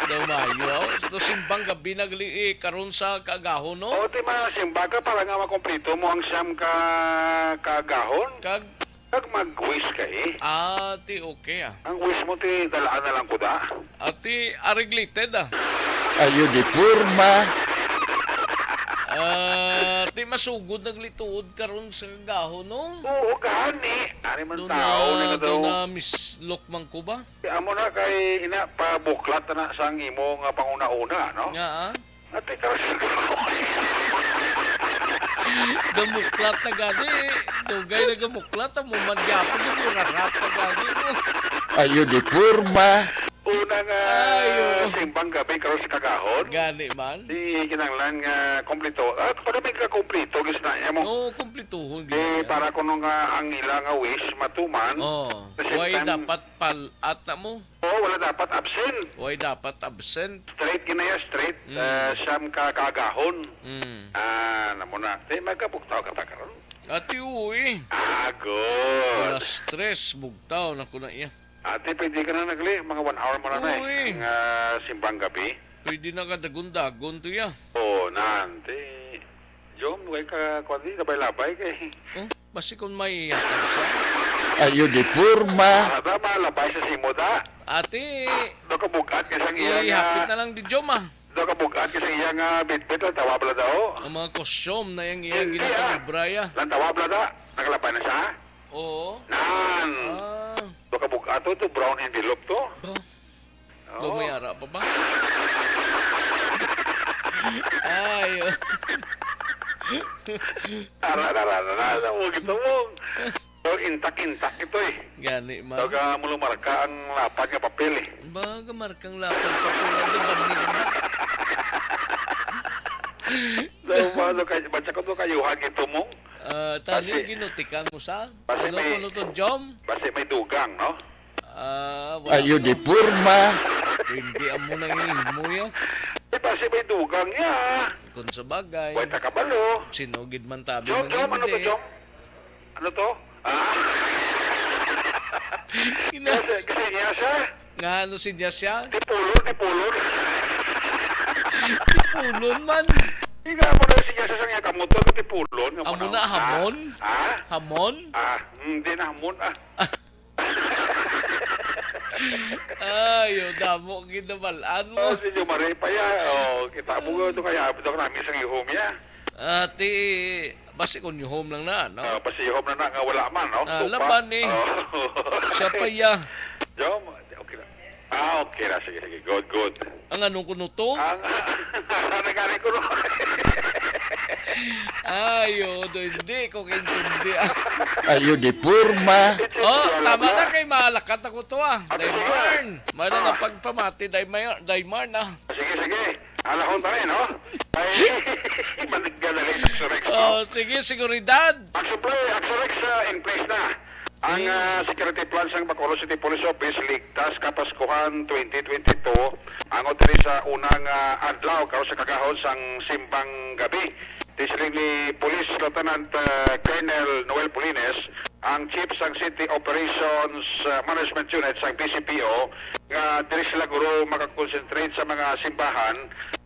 Daw mayo. Ito simbang gabi nagli karon sa Kagahon, no? O, di ma, simbaga para nga makomplito mo ang siyam kagahon. Kag mag-wish ka eh. Ti okay ah. Ang wish mo ti dalaan na lang ko da. Ti ariglated ah. Ayo di purma. Ti masugod naglituod karon sa Kagahon, no? Oo, gani. Ari man tao na daw. Doon na mislok man ko ba? Amo na kay ina pabuklat na sang imo nga panguna-una, no? Nga ah. Ate karon. Gamuklat na gani. Dugay na gamuklat. Mumadyapo yung rarat na gani. Ayo di purma. Una nga simbang gabi karon sa Kagahon. Gani man. Di kinanglan nga kompleto. At para may ka-kompleto gis na mo. Oo, kompletuhon. Para kuno nga ang ila nga wish matuman. Why dapat palat na mo? Wala dapat absent. Why dapat absent? Straight ginaya straight. Siyam Kagahon. Namo na. Di magkabuktaw ka ta karon. Ati uwi. Good. Wala stress. Bugtaw na ko na iya. Ate, pwede ka na nagli. Mga 1 hour mo na na eh. Ang simbang gabi. Pwede na ka dagun-dagun to ya. Nante. Jom, huwag ka kwadi. Labay-labay kay. Basi kung may yatang sa. Ayo di purma. Malabay sa simoda. Ate. Do ka bugat ka sang iya nga. Hapit na lang di Jom ah. Do ka bugat ka sang iya nga bit-bit. Tawab la daw. Ang mga kosyom na yung iya ginatang braya. Lan tawab la da. Nakalabay na siya. Oo. Nan. Do ka bugat to brown envelope to. Lumayara pa ba? Ay. Ara. Mo gito mo. So, intak-intak ito eh. Gani man. So, ka mo lumarka ang lapad nga papel eh. Baga markang lapad papel. Ano banig na? So, baca ko to kayuhag ito mo. Tali, ginutikan mo sa? Ano to, Jom? Basi may dugang, no? Ayo di purma. Hindi mo nang mo ya. Basi may dugang ya. Kung sa bagay. Buhay takabalo. Sinugid man tabi. Jom, ano to, Jom? Ano to? Kasi niya siya? Nga ano si niya siya? Tipulon. Tipulon man. Hindi mo na siya sa nga kamuto ko tipulon. Amo na hamon? Hamon? Hindi na hamon Ayo, damo ginabalaan mo. Si Jumare pa ya. Kita mo ito kaya ito namin sa ihom ya. Ate, basi kung ihom lang na, no? Basi ihom na nga wala man, no? Laban eh. Siya pa ya. Jom, okay na. Okay na. Sige. Good. Ang anong kuno to? Nagari ko no. Ayo, hindi ko kinsindi. Ayo di purma. Tama na kay malakat ako to Daymarn. Mara na pagpamati, Daymarn na. Sige. Alahon pa rin, no? Ay, maniggadali. Sige, seguridad. Axorex in place na. Ang security plan sang Bacolod City Police Office ligtas kapaskuhan 2022 ang diri sa unang adlaw karon sa Kagahon sang simbang gabi. Tisling ni Police Lieutenant Colonel Noel Polines, ang Chief sang City Operations Management Unit sang BCPO, nga diri sila guro makakonsentrate sa mga simbahan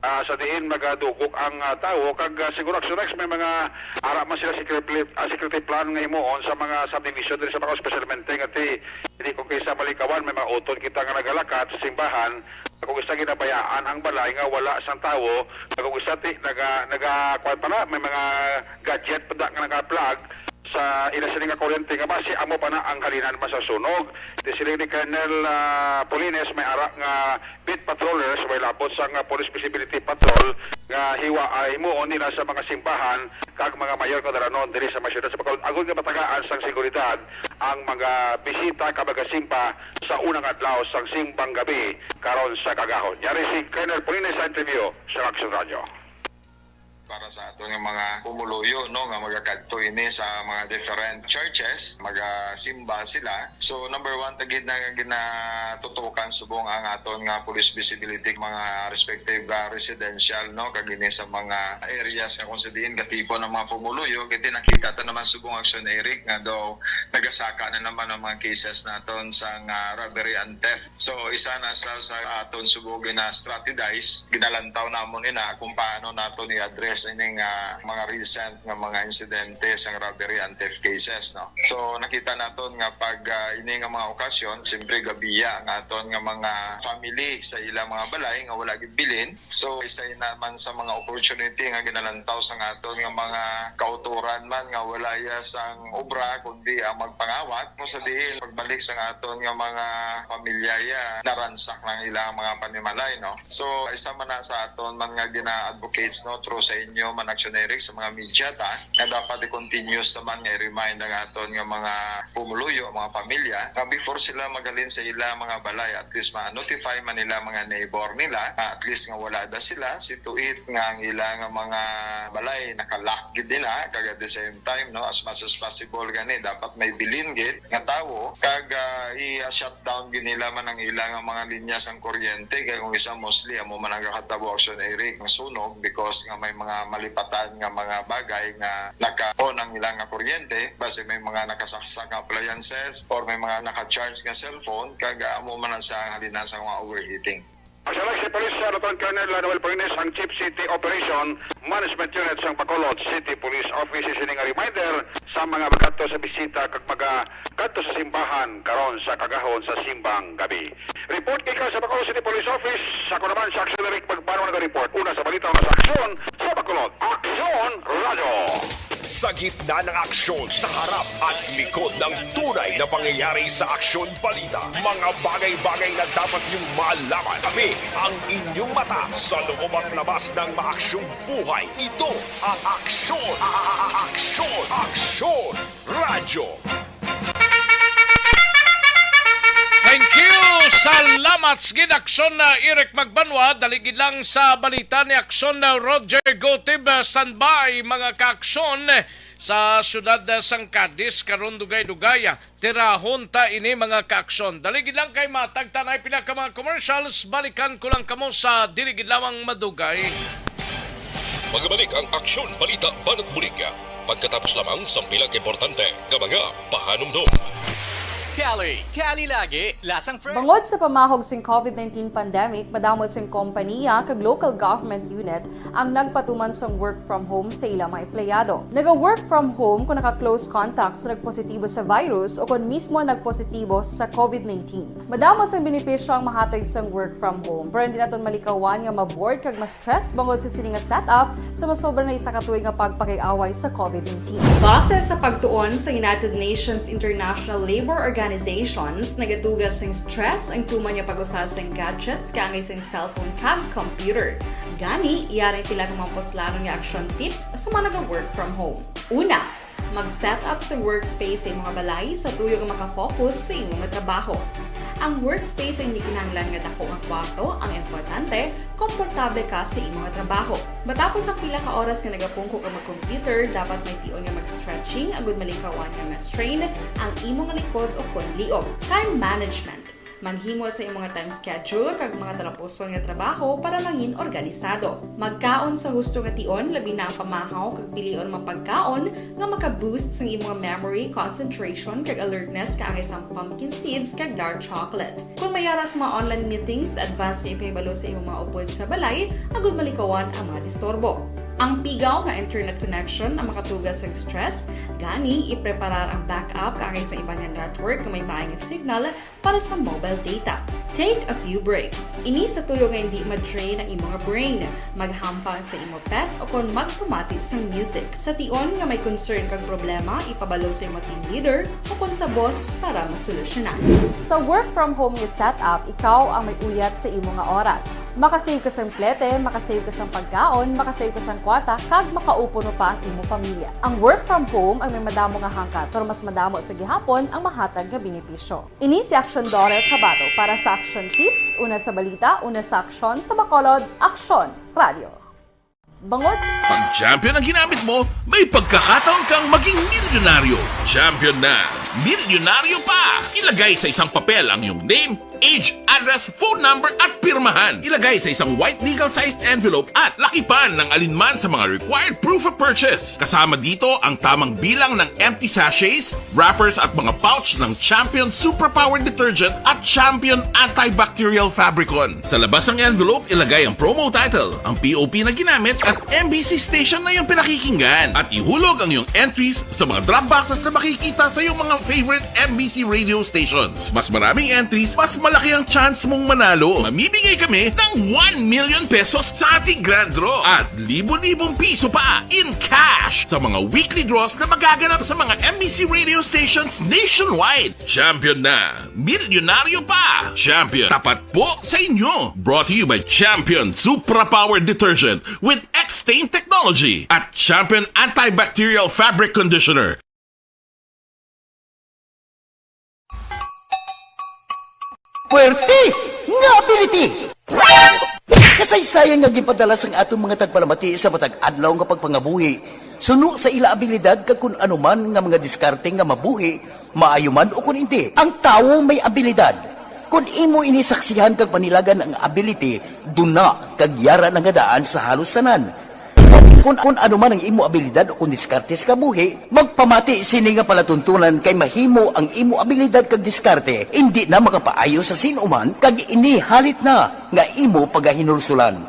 sa diin magadugok ang tao kag siguro Axorex may mga ara man sila security plan nga himuon sa mga subdivision diri sa mga specialmente nga hindi ko kaysa malikawan may mga utod kita nga nagalakat sa simbahan kung isa ginabayaan ang balay nga wala sang tawo kung isa naga kwan pa na may mga gadget pa nga naka-plug sa inasiling nga kuryente nga base amo pa na ang halinan man sa sunog. Disiling ni Colonel Polines may ara nga beat patrollers may labot sa nga police visibility patrol nga hiwa ay muon nila sa mga simbahan kag mga mayor nga daranon diri sa masyon sa Bacolod. Agon nga matagaan sang seguridad ang mga bisita kabaga simpa sa unang adlaw sang simbang gabi karon sa Cagahon. Yari si Colonel Polines sa interview sa Action Radio. Para sa ato ng mga pumuluyo no nga magakadto ini sa mga different churches, magasimba sila. So number one tagid na ginatutukan subong ang aton nga police visibility mga respective residential no kagini sa mga areas nga kung sa diin katipo ng mga pumuluyo kiti nakita ta naman subong Action Eric nga daw nagasaka na naman ang mga cases naton sa robbery and theft. So isa na sa aton subong gina strategize ginalantaw namon ina kung paano naton i-address ining mga recent nga mga insidente sa robbery and theft cases no. So nakita naton nga pag ini nga mga okasyon siyempre gabiya nga aton nga mga family sa ilang mga balay nga wala gid bilin. So isa naman sa mga opportunity nga ginalantaw sa aton nga mga kauturan man nga wala ya sang obra kundi ang magpangawat mo sa diin pagbalik sa aton nga mga pamilya ya naransak ng ilang mga panimalay no. So isa man na sa aton man nga gina-advocates no through sa inyo man Action Eric sa mga media ta na dapat i-continuous naman nga i-remind ang aton nga mga pumuluyo, mga pamilya nga before sila magalin sa ila mga balay at least ma-notify man nila mga neighbor nila at least nga wala da sila situit nga ang ila nga mga balay nakalock gid nila kag at the same time no as much as possible gani dapat may bilin gid nga tawo kag i-shut down gid nila man ang ila nga mga linya sang kuryente kay kung isa mostly amo man ang kakatabo Action Eric ng sunog because nga may mga malipatan nga mga bagay nga naka-on ang ilang nga kuryente base may mga nakasaksak nga appliances or may mga naka-charge nga cellphone kag amo man sa halina sa mga overheating. Asalay si Police Lieutenant Colonel Noel Polines ang Chief City Operation Management Unit sa Bacolod City Police Office isining nga reminder sa mga magadto sa bisita kag magadto sa simbahan karon sa Cagahon sa simbang gabi. Report ikaw sa Bacolod City Police Office sa kunaman sa Action Eric magpano nga report una sa balita nga sa aksyon sa Bacolod. Action Radio! Sa gitna ng aksyon, sa harap at likod ng tunay na pangyayari sa Aksyon Balita, mga bagay-bagay na dapat niyong malaman. Kami ang inyong mata sa loob at labas ng maaksyong buhay. Ito ang Aksyon! Aksyon! Aksyon! Radyo! Thank you! Salamat sa Aksyon na Eric Magbanwa. Daligid lang sa balita ni Aksyon na Roger Gotib. Standby mga ka-aksyon sa syudad sang Cadiz karon dugay-dugay. Tirahon ta ini mga ka-aksyon. Daligid lang kay matagtanay pila ka mga commercials. Balikan ko lang kamo sa diligid lamang madugay. Magbalik ang Aksyon Balita Banat Bulig. Pagkatapos lamang sa pilang importante ng mga pahanumdum. Kali lagi, lasang fresh. Bangod sa pamahog sing COVID-19 pandemic, madamo sing kompanya kag local government unit ang nagpatuman sang work from home sa ilang mga empleyado. Naga-work from home kung naka-close contacts na nagpositibo sa virus o kung mismo nagpositibo sa COVID-19. Madamo sang benepisyo ang mahatag sang work from home, pero hindi naton malikawan nga maboard kag ma-stress bangod sa sining setup sa masobra na isa ka tuig nga pagpakiaway sa COVID-19. Base sa pagtuon sa United Nations International Labour Organizations, nagatugas ng stress ang tuman niya pag-usar sa gadgets kangay sa cellphone kag computer. Gani, iyaring pila ng mga poslanong nga action tips sa mga nag-work from home. Una, mag-set up sa workspace sa mga balay sa tuyo nga makafocus sa imong trabaho. Ang workspace ay hindi kinahanglan nga dako nga kwarto, ang importante, komportable ka sa imong trabaho. Matapos ang pila ka oras nga nagapungko ka mag-computer, dapat may tion nga mag-stretching agud malikawan nga ma-strain ang imong likod o konliog. Time management. Maghimo sa imong time schedule kag mga talapuson nga trabaho para maging organisado. Magkaon sa husto nga tion labi na ang pamahaw kag pilion mapagkaon nga maka-boost sa imong memory, concentration kag alertness kaangay sa pumpkin seeds kag dark chocolate. Kung mayara sa mga online meetings, advance nga ipahibalo sa imong mga upod sa balay agud malikawan ang mga disturbo. Ang pigaw nga internet connection na makatugas sa stress, gani ipreparar ang backup kaagay sa ibang network na may maayong signal para sa mobile data. Take a few breaks. Ini sa tuyo nga hindi ma-drain ang imong brain, maghampang sa imo pet o kung magpumati sa music. Sa tion nga may concern kag problema, ipabalo sa imo team leader o kung sa boss para masolusyonan. Sa work from home nga setup, ikaw ang may uyat sa imo nga oras. Makasave ka sa plete, makasave ka sa pagkaon, makasave ka sa kwata, kag makaupo no pa ang imo pamilya. Ang work from home ay may madamo nga hangkat, pero mas madamo sa gihapon ang mahatag nga benepisyo. Ini si Action Dorel Cabato para sa Action Tips, una sa balita, una sa aksyon sa Bacolod, Aksyon Radio. Bangod Pag champion ang ginamit mo, may pagkakataon kang maging milyonaryo. Champion na! Milyonaryo pa! Ilagay sa isang papel ang iyong name, age, address, phone number at pirmahan. Ilagay sa isang white legal-sized envelope at lakipan ng alinman sa mga required proof of purchase. Kasama dito ang tamang bilang ng empty sachets, wrappers at mga pouch ng Champion Superpower Detergent at Champion Antibacterial Fabricon. Sa labas ng envelope, ilagay ang promo title, ang POP na ginamit at MBC station na yung pinakikinggan. At ihulog ang iyong entries sa mga drop boxes na makikita sa iyong mga favorite MBC radio stations. Mas maraming entries, mas malaki ang chance mong manalo. Mamimigay kami ng 1 million pesos sa ating grand draw at libo-libong piso pa in cash sa mga weekly draws na magaganap sa mga MBC radio stations nationwide. Champion na! Milyonaryo pa! Champion, tapat po sa inyo! Brought to you by Champion Supra Power Detergent with X-Stain Technology at Champion Antibacterial Fabric Conditioner. Puwerte nga ability! Kasaysayan nga gipadala sang atong mga tagpalamati sa matag adlaw nga pagpangabuhi. Suno sa ila abilidad kag kun anuman nga mga diskarte nga mabuhi, maayo man o kun hindi. Ang tawo may abilidad. Kung imo inisaksihan kag panilagan ang ability, duna kag yara nga daan sa halos tanan. Kung ano man ang imo abilidad o kung diskarte sa kabuhi, magpamati sini nga palatuntunan kay mahimo ang imo abilidad kag diskarte, hindi na makapaayo sa sinuman kag ini halit na nga imo pagahinulsulan.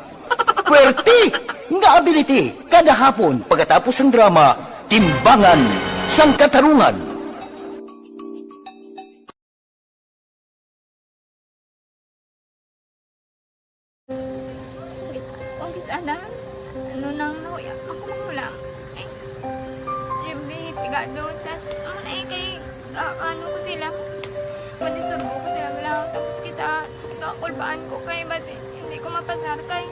Puwerte nga ability kada hapon pagkatapos ng drama, Timbangan sang Katarungan. Sana ano nang nauya ako makulang eh siyempre pigado tas kay ano ko sila manisurbo ko sila lang tapos kita kakulbaan ko kay basi hindi ko mapasar kay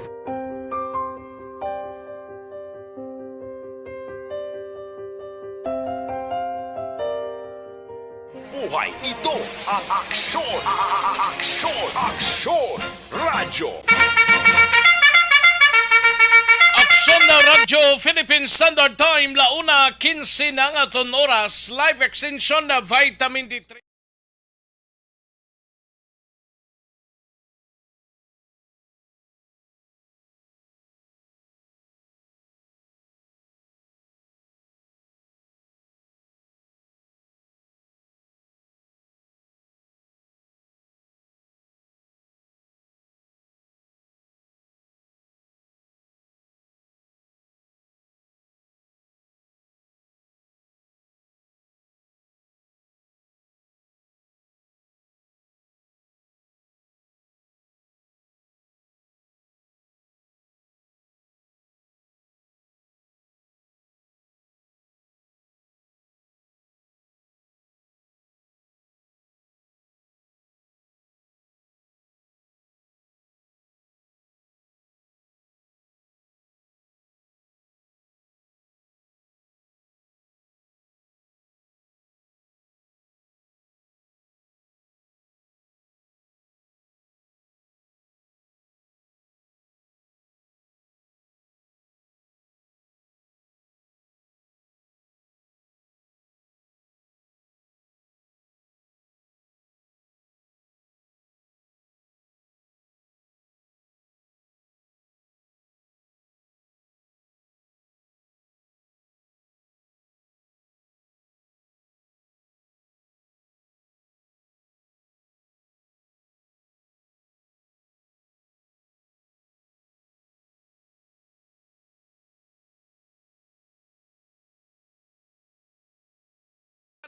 buhay. Ito ang Aksyon! Aksyon! Radyo! Aksyon na Radyo Philippine Standard Time, launa 15 na nga ton oras, live extension na Vitamin D3.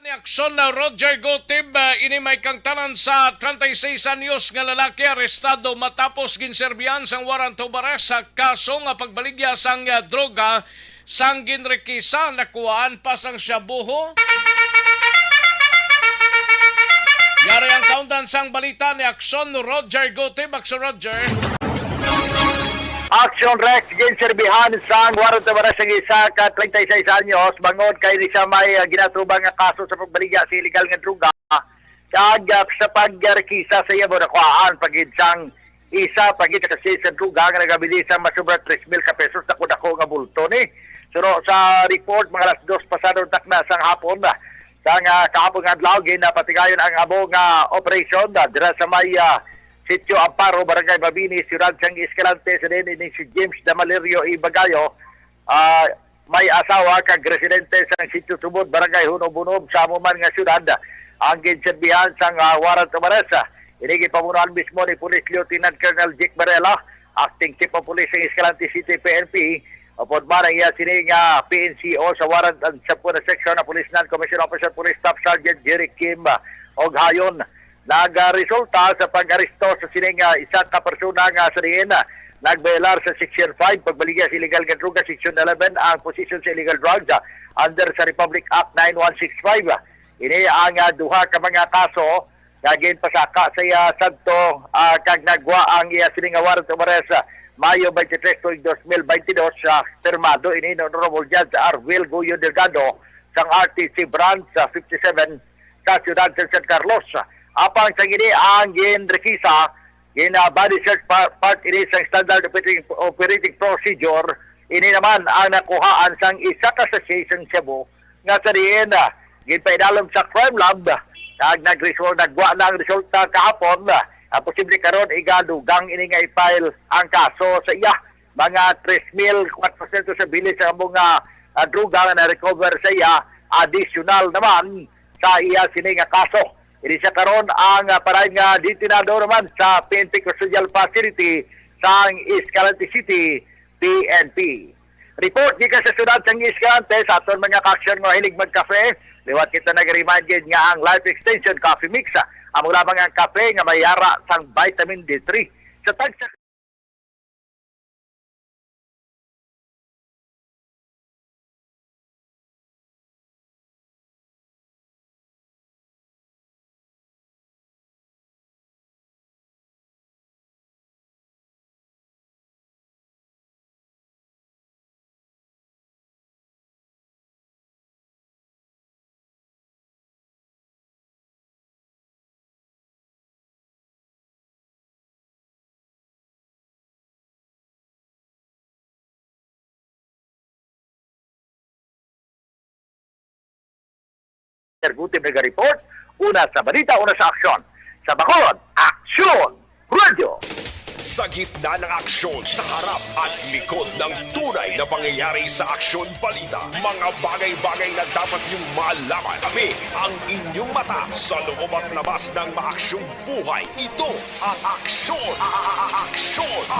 Ni aksyon na Roger Gotib, ini may kang tanan sa 36 anyos nga lalaki arestado matapos ginserbihan sang warrant of arrest sa kaso nga pagbaligya sang droga sang ginrekisa nakuhaan pa sang shabuho. Yari ang kauntan sang balita ni aksyon Roger Gotib. Aksyon Roger. Action Rex ginserbihan sang warrant of arrest ang isa ka 36 anyos bangod kay ni siya may ginatubang nga kaso sa pagbaligya sa illegal nga droga kag sa pagrekisa sa iya mo nakuhaan pagid sang isa pagid sa sa droga nga nagabili sa masubra 3,000 ka pesos dako nga bulto ni. Pero sa report mga alas 2 pasado takna sang hapon sang kahapon nga adlaw ginapatigayon ang abo nga operation dira sa may Sitio Amparo, Barangay Mabini, Ciudad San Escalante, sa din si James Damalerio Ibagayo, may asawa kag residente sa Sitio Tubod, Barangay Hunob-Hunob, sa amuman nga syudad, ang ginserbihan sang warrant of arrest. Inigit pamunuan mismo ni Police Lieutenant Colonel Jake Barela, acting chief of police ng Escalante City PNP, upon ba iya sining PNCO sa warrant ang 10 na section na Police Non-Commissioned Officer Police Staff Sergeant Jerry Kim Oghayon. Nag-resulta sa pag-aresto sa sining isa ka persona nga sa diin nagbelar sa Section 5 pagbaligya sa illegal nga droga, Section 11 ang possession sa illegal drugs under sa Republic Act 9165. Ini ang duha ka mga kaso nga ginpasaka sa iya sadto kag nagwa ang iya sining warrant of arrest Mayo 23, 2022 firmado ini Honorable Judge Arvil Guyo Delgado sang RTC branch 57 sa Ciudad San Carlos. Apang sa gini ang ginrekisa, body search part ini sa standard operating procedure, ini naman ang nakuhaan sang isa ka sa Cebu nga sa diin, ginpaidalom sa crime lab, nagwa na ang resulta kahapon, posible karon igadugang ini nga i-file ang kaso sa iya. Mga 3,000 sa bilis sa mga droga nga na-recover sa iya, additional naman sa iya sini nga kaso. Ini siya karon ang parang nga detinado naman sa PNP Custodial Facility sa Escalante City, PNP. Report gikan sa syudad sang Escalante sa aton mga ka-action nga hilig magkape. Liwat kita nag-remind nga ang Life Extension Coffee Mix. Amo lamang ang kape nga mayara sang vitamin D3. Sa tagsa Gutib nag-report, una sa balita, una sa aksyon. Sa Bacolod, Aksyon Radio! Sa gitna ng aksyon, sa harap at likod ng tunay na pangyayari sa Aksyon Balita, mga bagay-bagay na dapat niyong malaman. Kami ang inyong mata sa loob at labas ng maaksyong buhay. Ito ang Aksyon!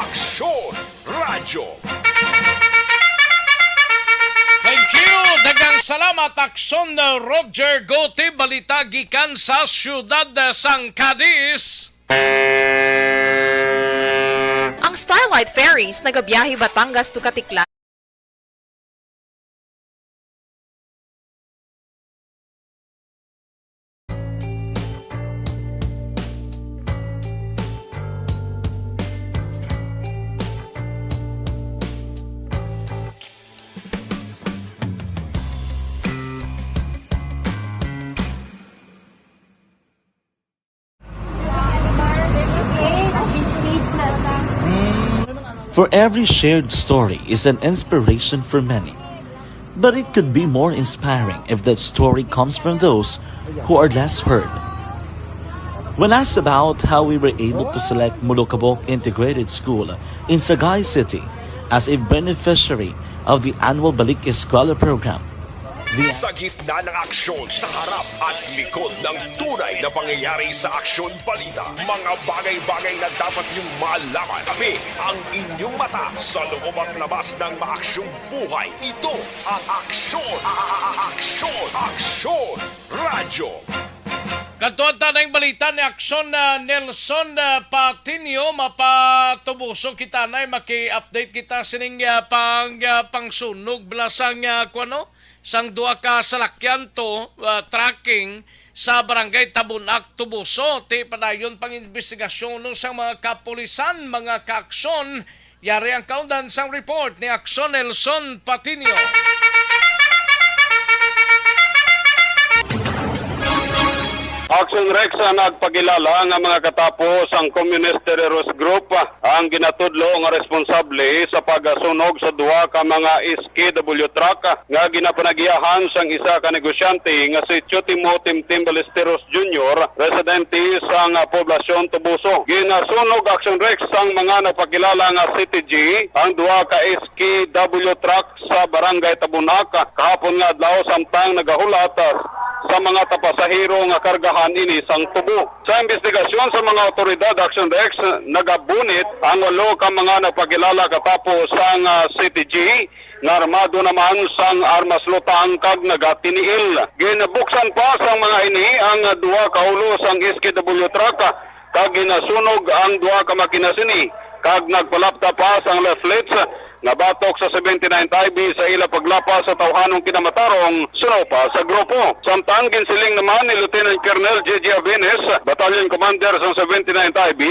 Aksyon Radio! Thank you! Dagang salamat aksyon na Roger Gotib, balita gikan sa siyudad sang Cadiz. Ang Starlight Ferries nagabiyahe Batangas to Katiklan. For every shared story is an inspiration for many. But it could be more inspiring if that story comes from those who are less heard. When asked about how we were able to select Mulukabok Integrated School in Sagay City as a beneficiary of the annual Balik Eskwela program, Sa gitna ng aksyon, sa harap at likod ng tunay na pangyayari sa aksyon balita, mga bagay-bagay na dapat niyong malaman. Kami ang inyong mata sa loob at labas ng maaksyong buhay. Ito ang Aksyon! Aksyon! Radyo! Kantuan tanang balita ni Aksyon Nelson Patinio, mapatubuso kita na maki-update kita sining pangsunog belasang kuano sang duha ka salakyan to tracking sa barangay Tabunak, Tubuso. Ti padayon pang investigasyon no sang mga kapulisan, mga kaaksyon. Yari ang kaundan sang report ni Aksyon Nelson Patinio. Action Rex nagpakilala nga mga katapos ang Communist Terrorist Group ang ginatudlo nga responsable sa pagasunog sa duha ka mga SKW truck nga ginapanagiyahan sang isa ka negosyante nga si Chotimo Timtim Ballesteros Jr. residente sang poblasyon Tubuso. Ginasunog Action Rex ang mga nagpakilala nga CTG ang duha ka SKW truck sa barangay Tabunak kahapon nga adlaw samtang nagahulat sa mga tapasahero nga kargahan ini sang tubo. Sa investigasyon sa mga otoridad Action Rex nagabunit ang 8 ka mga nagpakilala katapos sang CTG nga armado naman sang armas lutang kag nagatiniil. Ginabuksan pa sang mga ini ang 2 ka ulo sang SKW truck kag ginasunog ang 2 ka makina sini kag nagpalapta pa sang leaflets nabatok sa 79 IB sa ila paglapas sa tawhanong kinamatarong sunaw pa sa grupo. Samtang ginsiling naman ni Lieutenant Colonel J.J. Avenes, Battalion Commander sa 79 IB,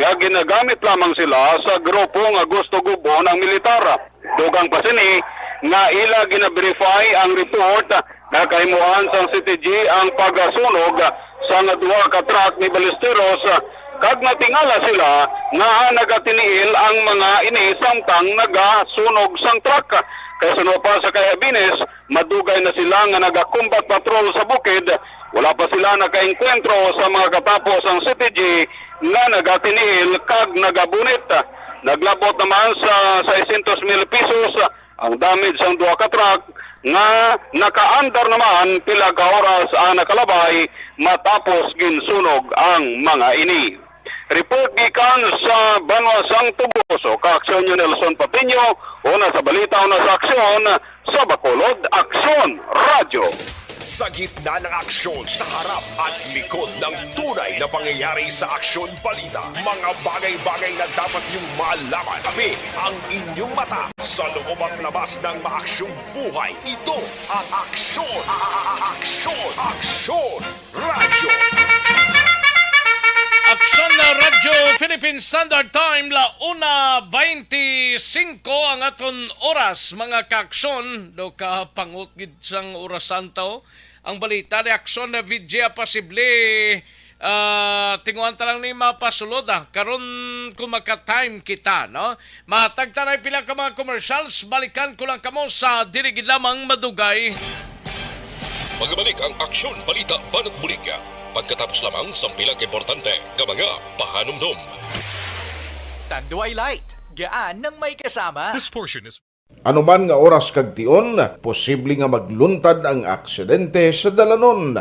nga ginagamit lamang sila sa grupo nga gusto gubo ng militar. Dugang pa sini nga ila gina-verify ang report na kahimuan sa CTG ang pagasunog sa duha ka truck ni Ballesteros kag natingala sila nga nagatiniil ang mga ini samtang nagasunog sang truck. Kaya suno pa sa Kayabines, madugay na sila nga nagakumbat patrol sa bukid. Wala pa sila nakaengkwentro sa mga katapos ang CTG nga nagatiniil kag nagabunit. Naglabot naman sa 600,000 pesos ang damage sang duha ka truck nga nakaandar naman pila ka oras ang nakalabay matapos ginsunog ang mga ini. Report gikan sa Banwasang Tubuso, Kaaksyon Nelson Patinio, una sa balita, una sa aksyon, sa Bacolod, Aksyon Radyo. Sa gitna ng aksyon, sa harap at likod ng tunay na pangyayari sa aksyon balita, mga bagay-bagay na dapat niyong malaman. Kami ang inyong mata sa loob at labas ng maaksyong buhay. Ito ang Aksyon! Aksyon! Radyo! Aksyon na Radyo Philippine Standard Time, 1:25 ang aton oras, mga kaaksyon. Do ka pangutgid sang orasan to. Ang balita ni Aksyon na vidya pasible tinguan talang ni mapasulod karon kung maka-time kita, no? Matagtanay pila ka mga commercials, balikan ko lang kamo sa dirigid lamang madugay. Magbalik ang Aksyon Balita Banat Bulika. Pagkatapos lamang sa pilang importante ng mga pahanumdum. Tanduay Light. Gaan ng may kasama. This portion is... Anuman nga oras kag tion, posible nga magluntad ang aksidente sa dalanon.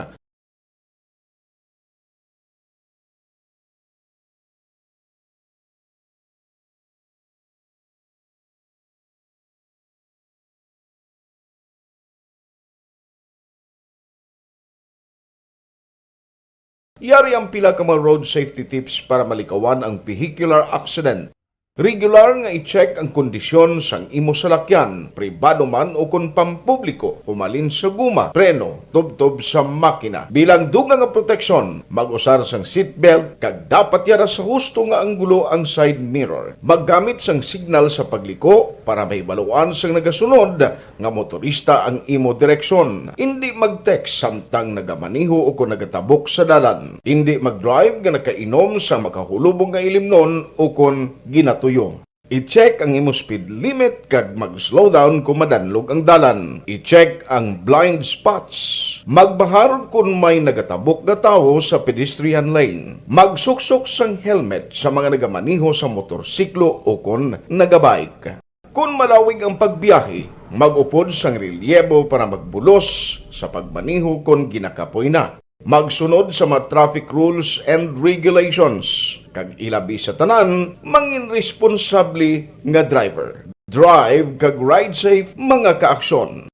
Yari ang pila ka mga road safety tips para malikawan ang vehicular accident. Regular nga i-check ang kondisyon sang imo salakyan, pribado man o kung pampubliko, pumalin sa guma, preno, tubtob sa makina. Bilang dugang nga proteksyon, mag-usar sang seatbelt kag dapat yara sa husto nga anggulo ang side mirror. Maggamit sang signal sa pagliko para may baluan sang nagasunod nga motorista ang imo direksyon. Hindi mag-text samtang nagamaniho o kung nagatabok sa dalan. Hindi mag-drive nga nakainom sa makahulubong nga ilimnon o kung tuyo. I-check ang imo speed limit kag mag-slow down kung madanlog ang dalan. I-check ang blind spots. Magbahar kung may nagatabok nga tawo sa pedestrian lane. Magsuksok sang helmet sa mga nagamaniho sa motorsiklo o kung nagabike. Kung malawig ang pagbiyahe, mag-upod sang relyebo para magbulos sa pagmaniho kung ginakapoy na. Magsunod sa mga traffic rules and regulations. Kag ilabi sa tanan, mangin responsable nga driver. Drive kag ride safe mga kaaksyon.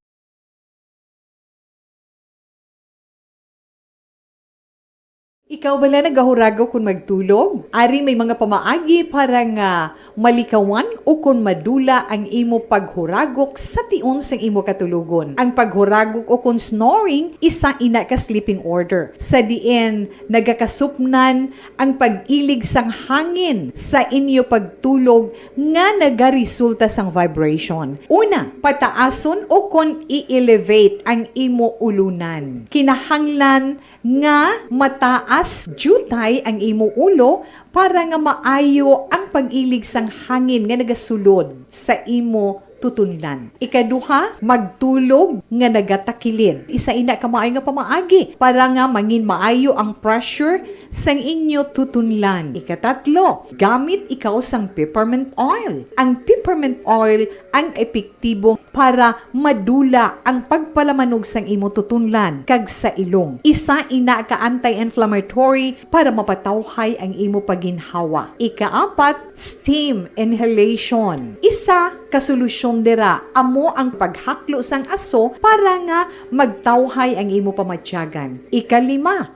Ikaw bala nagahurago kung magtulog? Ari may mga pamaagi para nga malikawan o kung madula ang imo paghuragok sa tion sang imo katulugon. Ang paghuragok o kung snoring, isa ina ka sleeping order. Sa diin, nagakasupnan ang pag-ilig sang hangin sa inyo pagtulog nga nagaresulta sang vibration. Una, pataason o kung i-elevate ang imo ulunan. Kinahanglan nga mataas jutay ang imo ulo para nga maayo ang pag-ilig sang hangin nga nagasulod sa imo tutunlan. Ikaduha, magtulog nga nagatakilid. Isa ina ka maayo nga pamaagi para nga mangin maayo ang pressure sang inyo tutunlan. Ikatatlo, gamit ikaw sang peppermint oil. Ang peppermint oil ang epektibo para madula ang pagpalamanog sang imo tutunlan kag sa ilong. Isa ina ka anti-inflammatory para mapatawhay ang imo paginhawa. Ikaapat, steam inhalation. Isa ka solusyon dira amo ang paghaklo sang aso para nga magtawhay ang imo pamatyagan. Ikalima,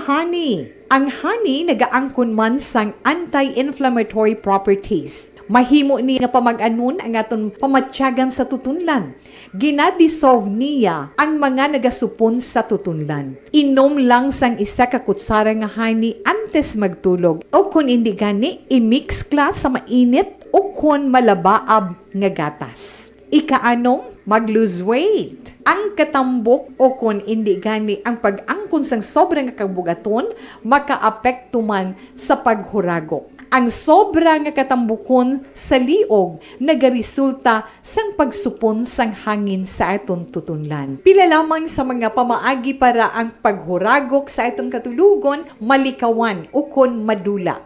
honey. Ang honey nagaangkon man sang anti-inflammatory properties. Mahimo ni nga pamag-anon ang aton pamatyagan sa tutunlan. Ginadissolve niya ang mga nagasupon sa tutunlan. Inom lang sang isa ka kutsara nga honey antes magtulog. O kung hindi gani, i-mix kla sa mainit o kung malabaab nga gatas. Ikaanom, mag-lose weight. Ang katambok o kung hindi gani ang pag-angkon sang sobrang kabugaton, makaapekto man sa paghuragok. Ang sobra nga katambukon sa liog nagaresulta sang pagsupon sang hangin sa aton tutunlan. Pila lamang sa mga pamaagi para ang paghuragok sa aton katulugon malikawan o kon madula.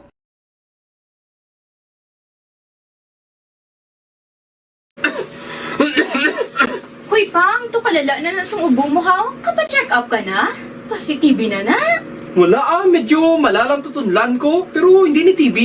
Hoy Pang, to palala na sa ubo mo ha? Kapa-check up ka na? Positive na na? Wala medyo malalang tutunlan ko, pero hindi ni TB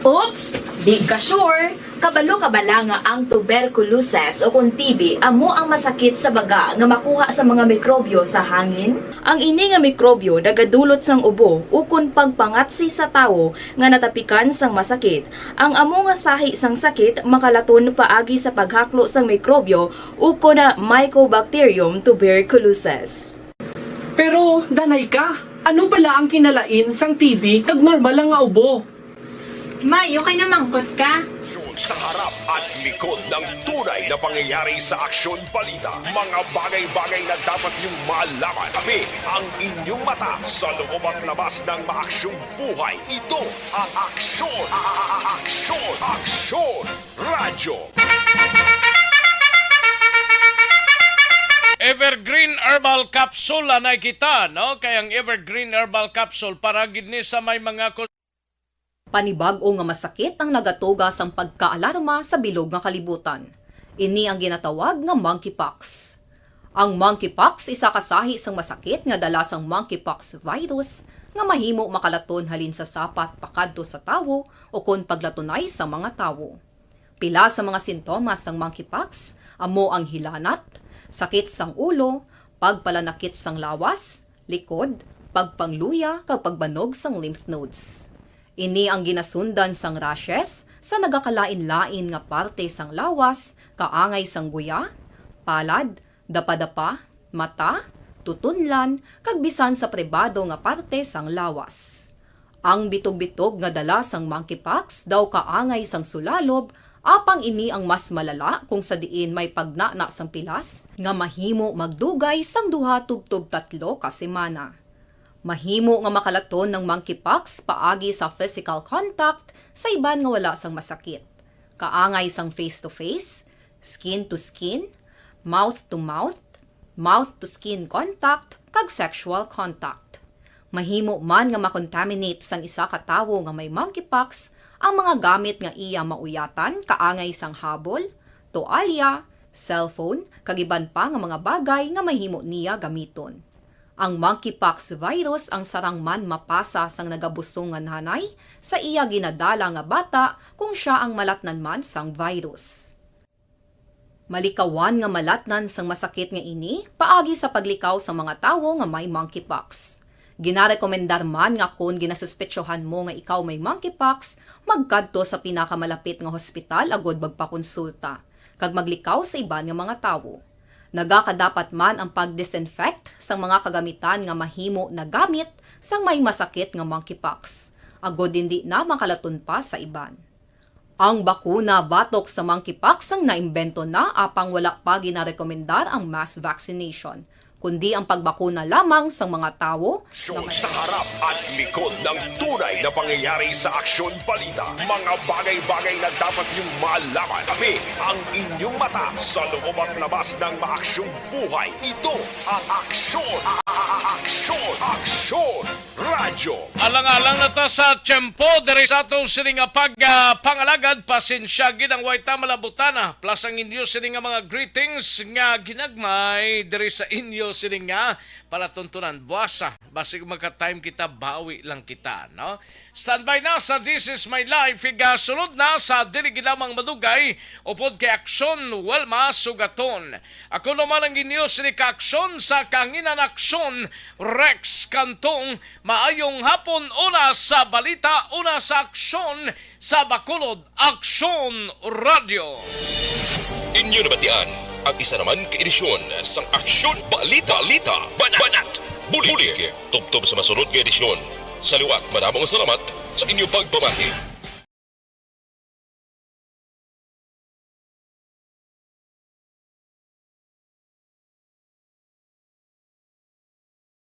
Oops! Di ka sure. Kabalo-kabala nga ang tuberculosis o kung TB amo ang masakit sa baga nga makuha sa mga mikrobyo sa hangin. Ang ini nga mikrobyo nagadulot sang ubo o kung pagpangatsi sa tawo nga natapikan sang masakit. Ang amo nga sahi sang sakit makalaton paagi sa paghaklo sang mikrobyo o kung na Mycobacterium tuberculosis. Pero, danay ka, ano bala ang kinalain sang TB kag normal lang nga ubo? May, okay na mangkot ka. Sa harap at likod ng tunay na pangyayari sa Aksyon Balita. Mga bagay-bagay na dapat niyong malaman. Kami ang inyong mata sa loob at labas ng maaksyong buhay. Ito ang Aksyon! Aksyon! Aksyon! Radyo! Evergreen Herbal Capsule na kita, no? Kayang Evergreen Herbal Capsule para gid ni sa may mga Panibag-o nga masakit ang nagatuga sang pagkaalarma sa bilog nga kalibutan. Ini ang ginatawag nga monkeypox. Ang monkeypox isa kasahi sang masakit nga dala sang monkeypox virus nga mahimo makalaton halin sa sapat pakadto sa tawo o kon paglatunay sa mga tawo. Pila sa mga sintomas sang monkeypox amo ang hilanat, sakit sang ulo, pagpalanakit sang lawas, likod, pagpangluya kag pagbanog sang lymph nodes. Ini ang ginasundan sang rashes sa nagakalain-lain nga parte sang lawas, kaangay sang guya, palad, dapa-dapa, mata, tutunlan, kag bisan sa pribado nga parte sang lawas. Ang bitog-bitog nga dala sang monkeypox daw kaangay sang sulalob, apang ini ang mas malala kung sa diin may pagnana sang pilas nga mahimo magdugay sang 2-3 ka semana. Mahimo nga makalaton ng monkeypox paagi sa physical contact sa iban nga wala sang masakit. Kaangay sang face-to-face, skin-to-skin, mouth-to-mouth, mouth-to-skin contact, kag sexual contact. Mahimo man nga makontaminate sang isa ka tawo nga may monkeypox ang mga gamit nga iya mauyatan kaangay sang habol, toalya, cellphone, kagiban pa nga mga bagay nga mahimo niya gamiton. Ang monkeypox virus ang sarang man mapasa sang nagabusong nga nanay sa iya ginadala nga bata kung siya ang malatnan man sang virus. Malikawan nga malatnan sang masakit nga ini paagi sa paglikaw sa mga tawo nga may monkeypox. Ginarekomendar man nga kung ginasuspetsyohan mo nga ikaw may monkeypox, magkadto sa pinakamalapit nga hospital agod magpakonsulta, kag maglikaw sa iban nga mga tawo. Nagakadapat man ang pag-disinfect sa mga kagamitan nga mahimo na gamit sang may masakit nga monkeypox, agod hindi na makalaton pa sa iban. Ang bakuna batok sa monkeypox ang naimbento na apang wala pa ginarekomendar ang mass vaccination, kundi ang pagbakuna lamang sa mga tao Sa harap at likod ng tunay na pangyayari sa Aksyon Balita. Mga bagay-bagay na dapat niyong malaman. Kami ang inyong mata sa loob at labas ng maaksyong buhay. Ito ang Aksyon! Aksyon! Radyo! Alang-alang na ta sa tiyempo, diri sa atong sining nga pangalagad, pasensya gid ang wayta malabutana. Plus ang inyo sining nga mga greetings nga ginagmay diri sa inyo sining nga palatuntunan. Buwasa, basig magka-time kita, bawi lang kita, no? Standby na sa This Is My Life, sunod na sa dili lamang madugay, upod kay Aksyon Welma Sugaton. Ako naman ang inyo sining ka-aksyon sa Kanginan Aksyon, Rex Cantong. Maayong hapon, una sa balita, una sa aksyon, sa Bacolod Aksyon Radio. Inyo nabatian ang isa naman ka-edisyon sang Aksyon Balita Banat Bulig. Tubtob sa masunod ka edisyon. Sa liwat, madamang salamat sa inyong pagpamati.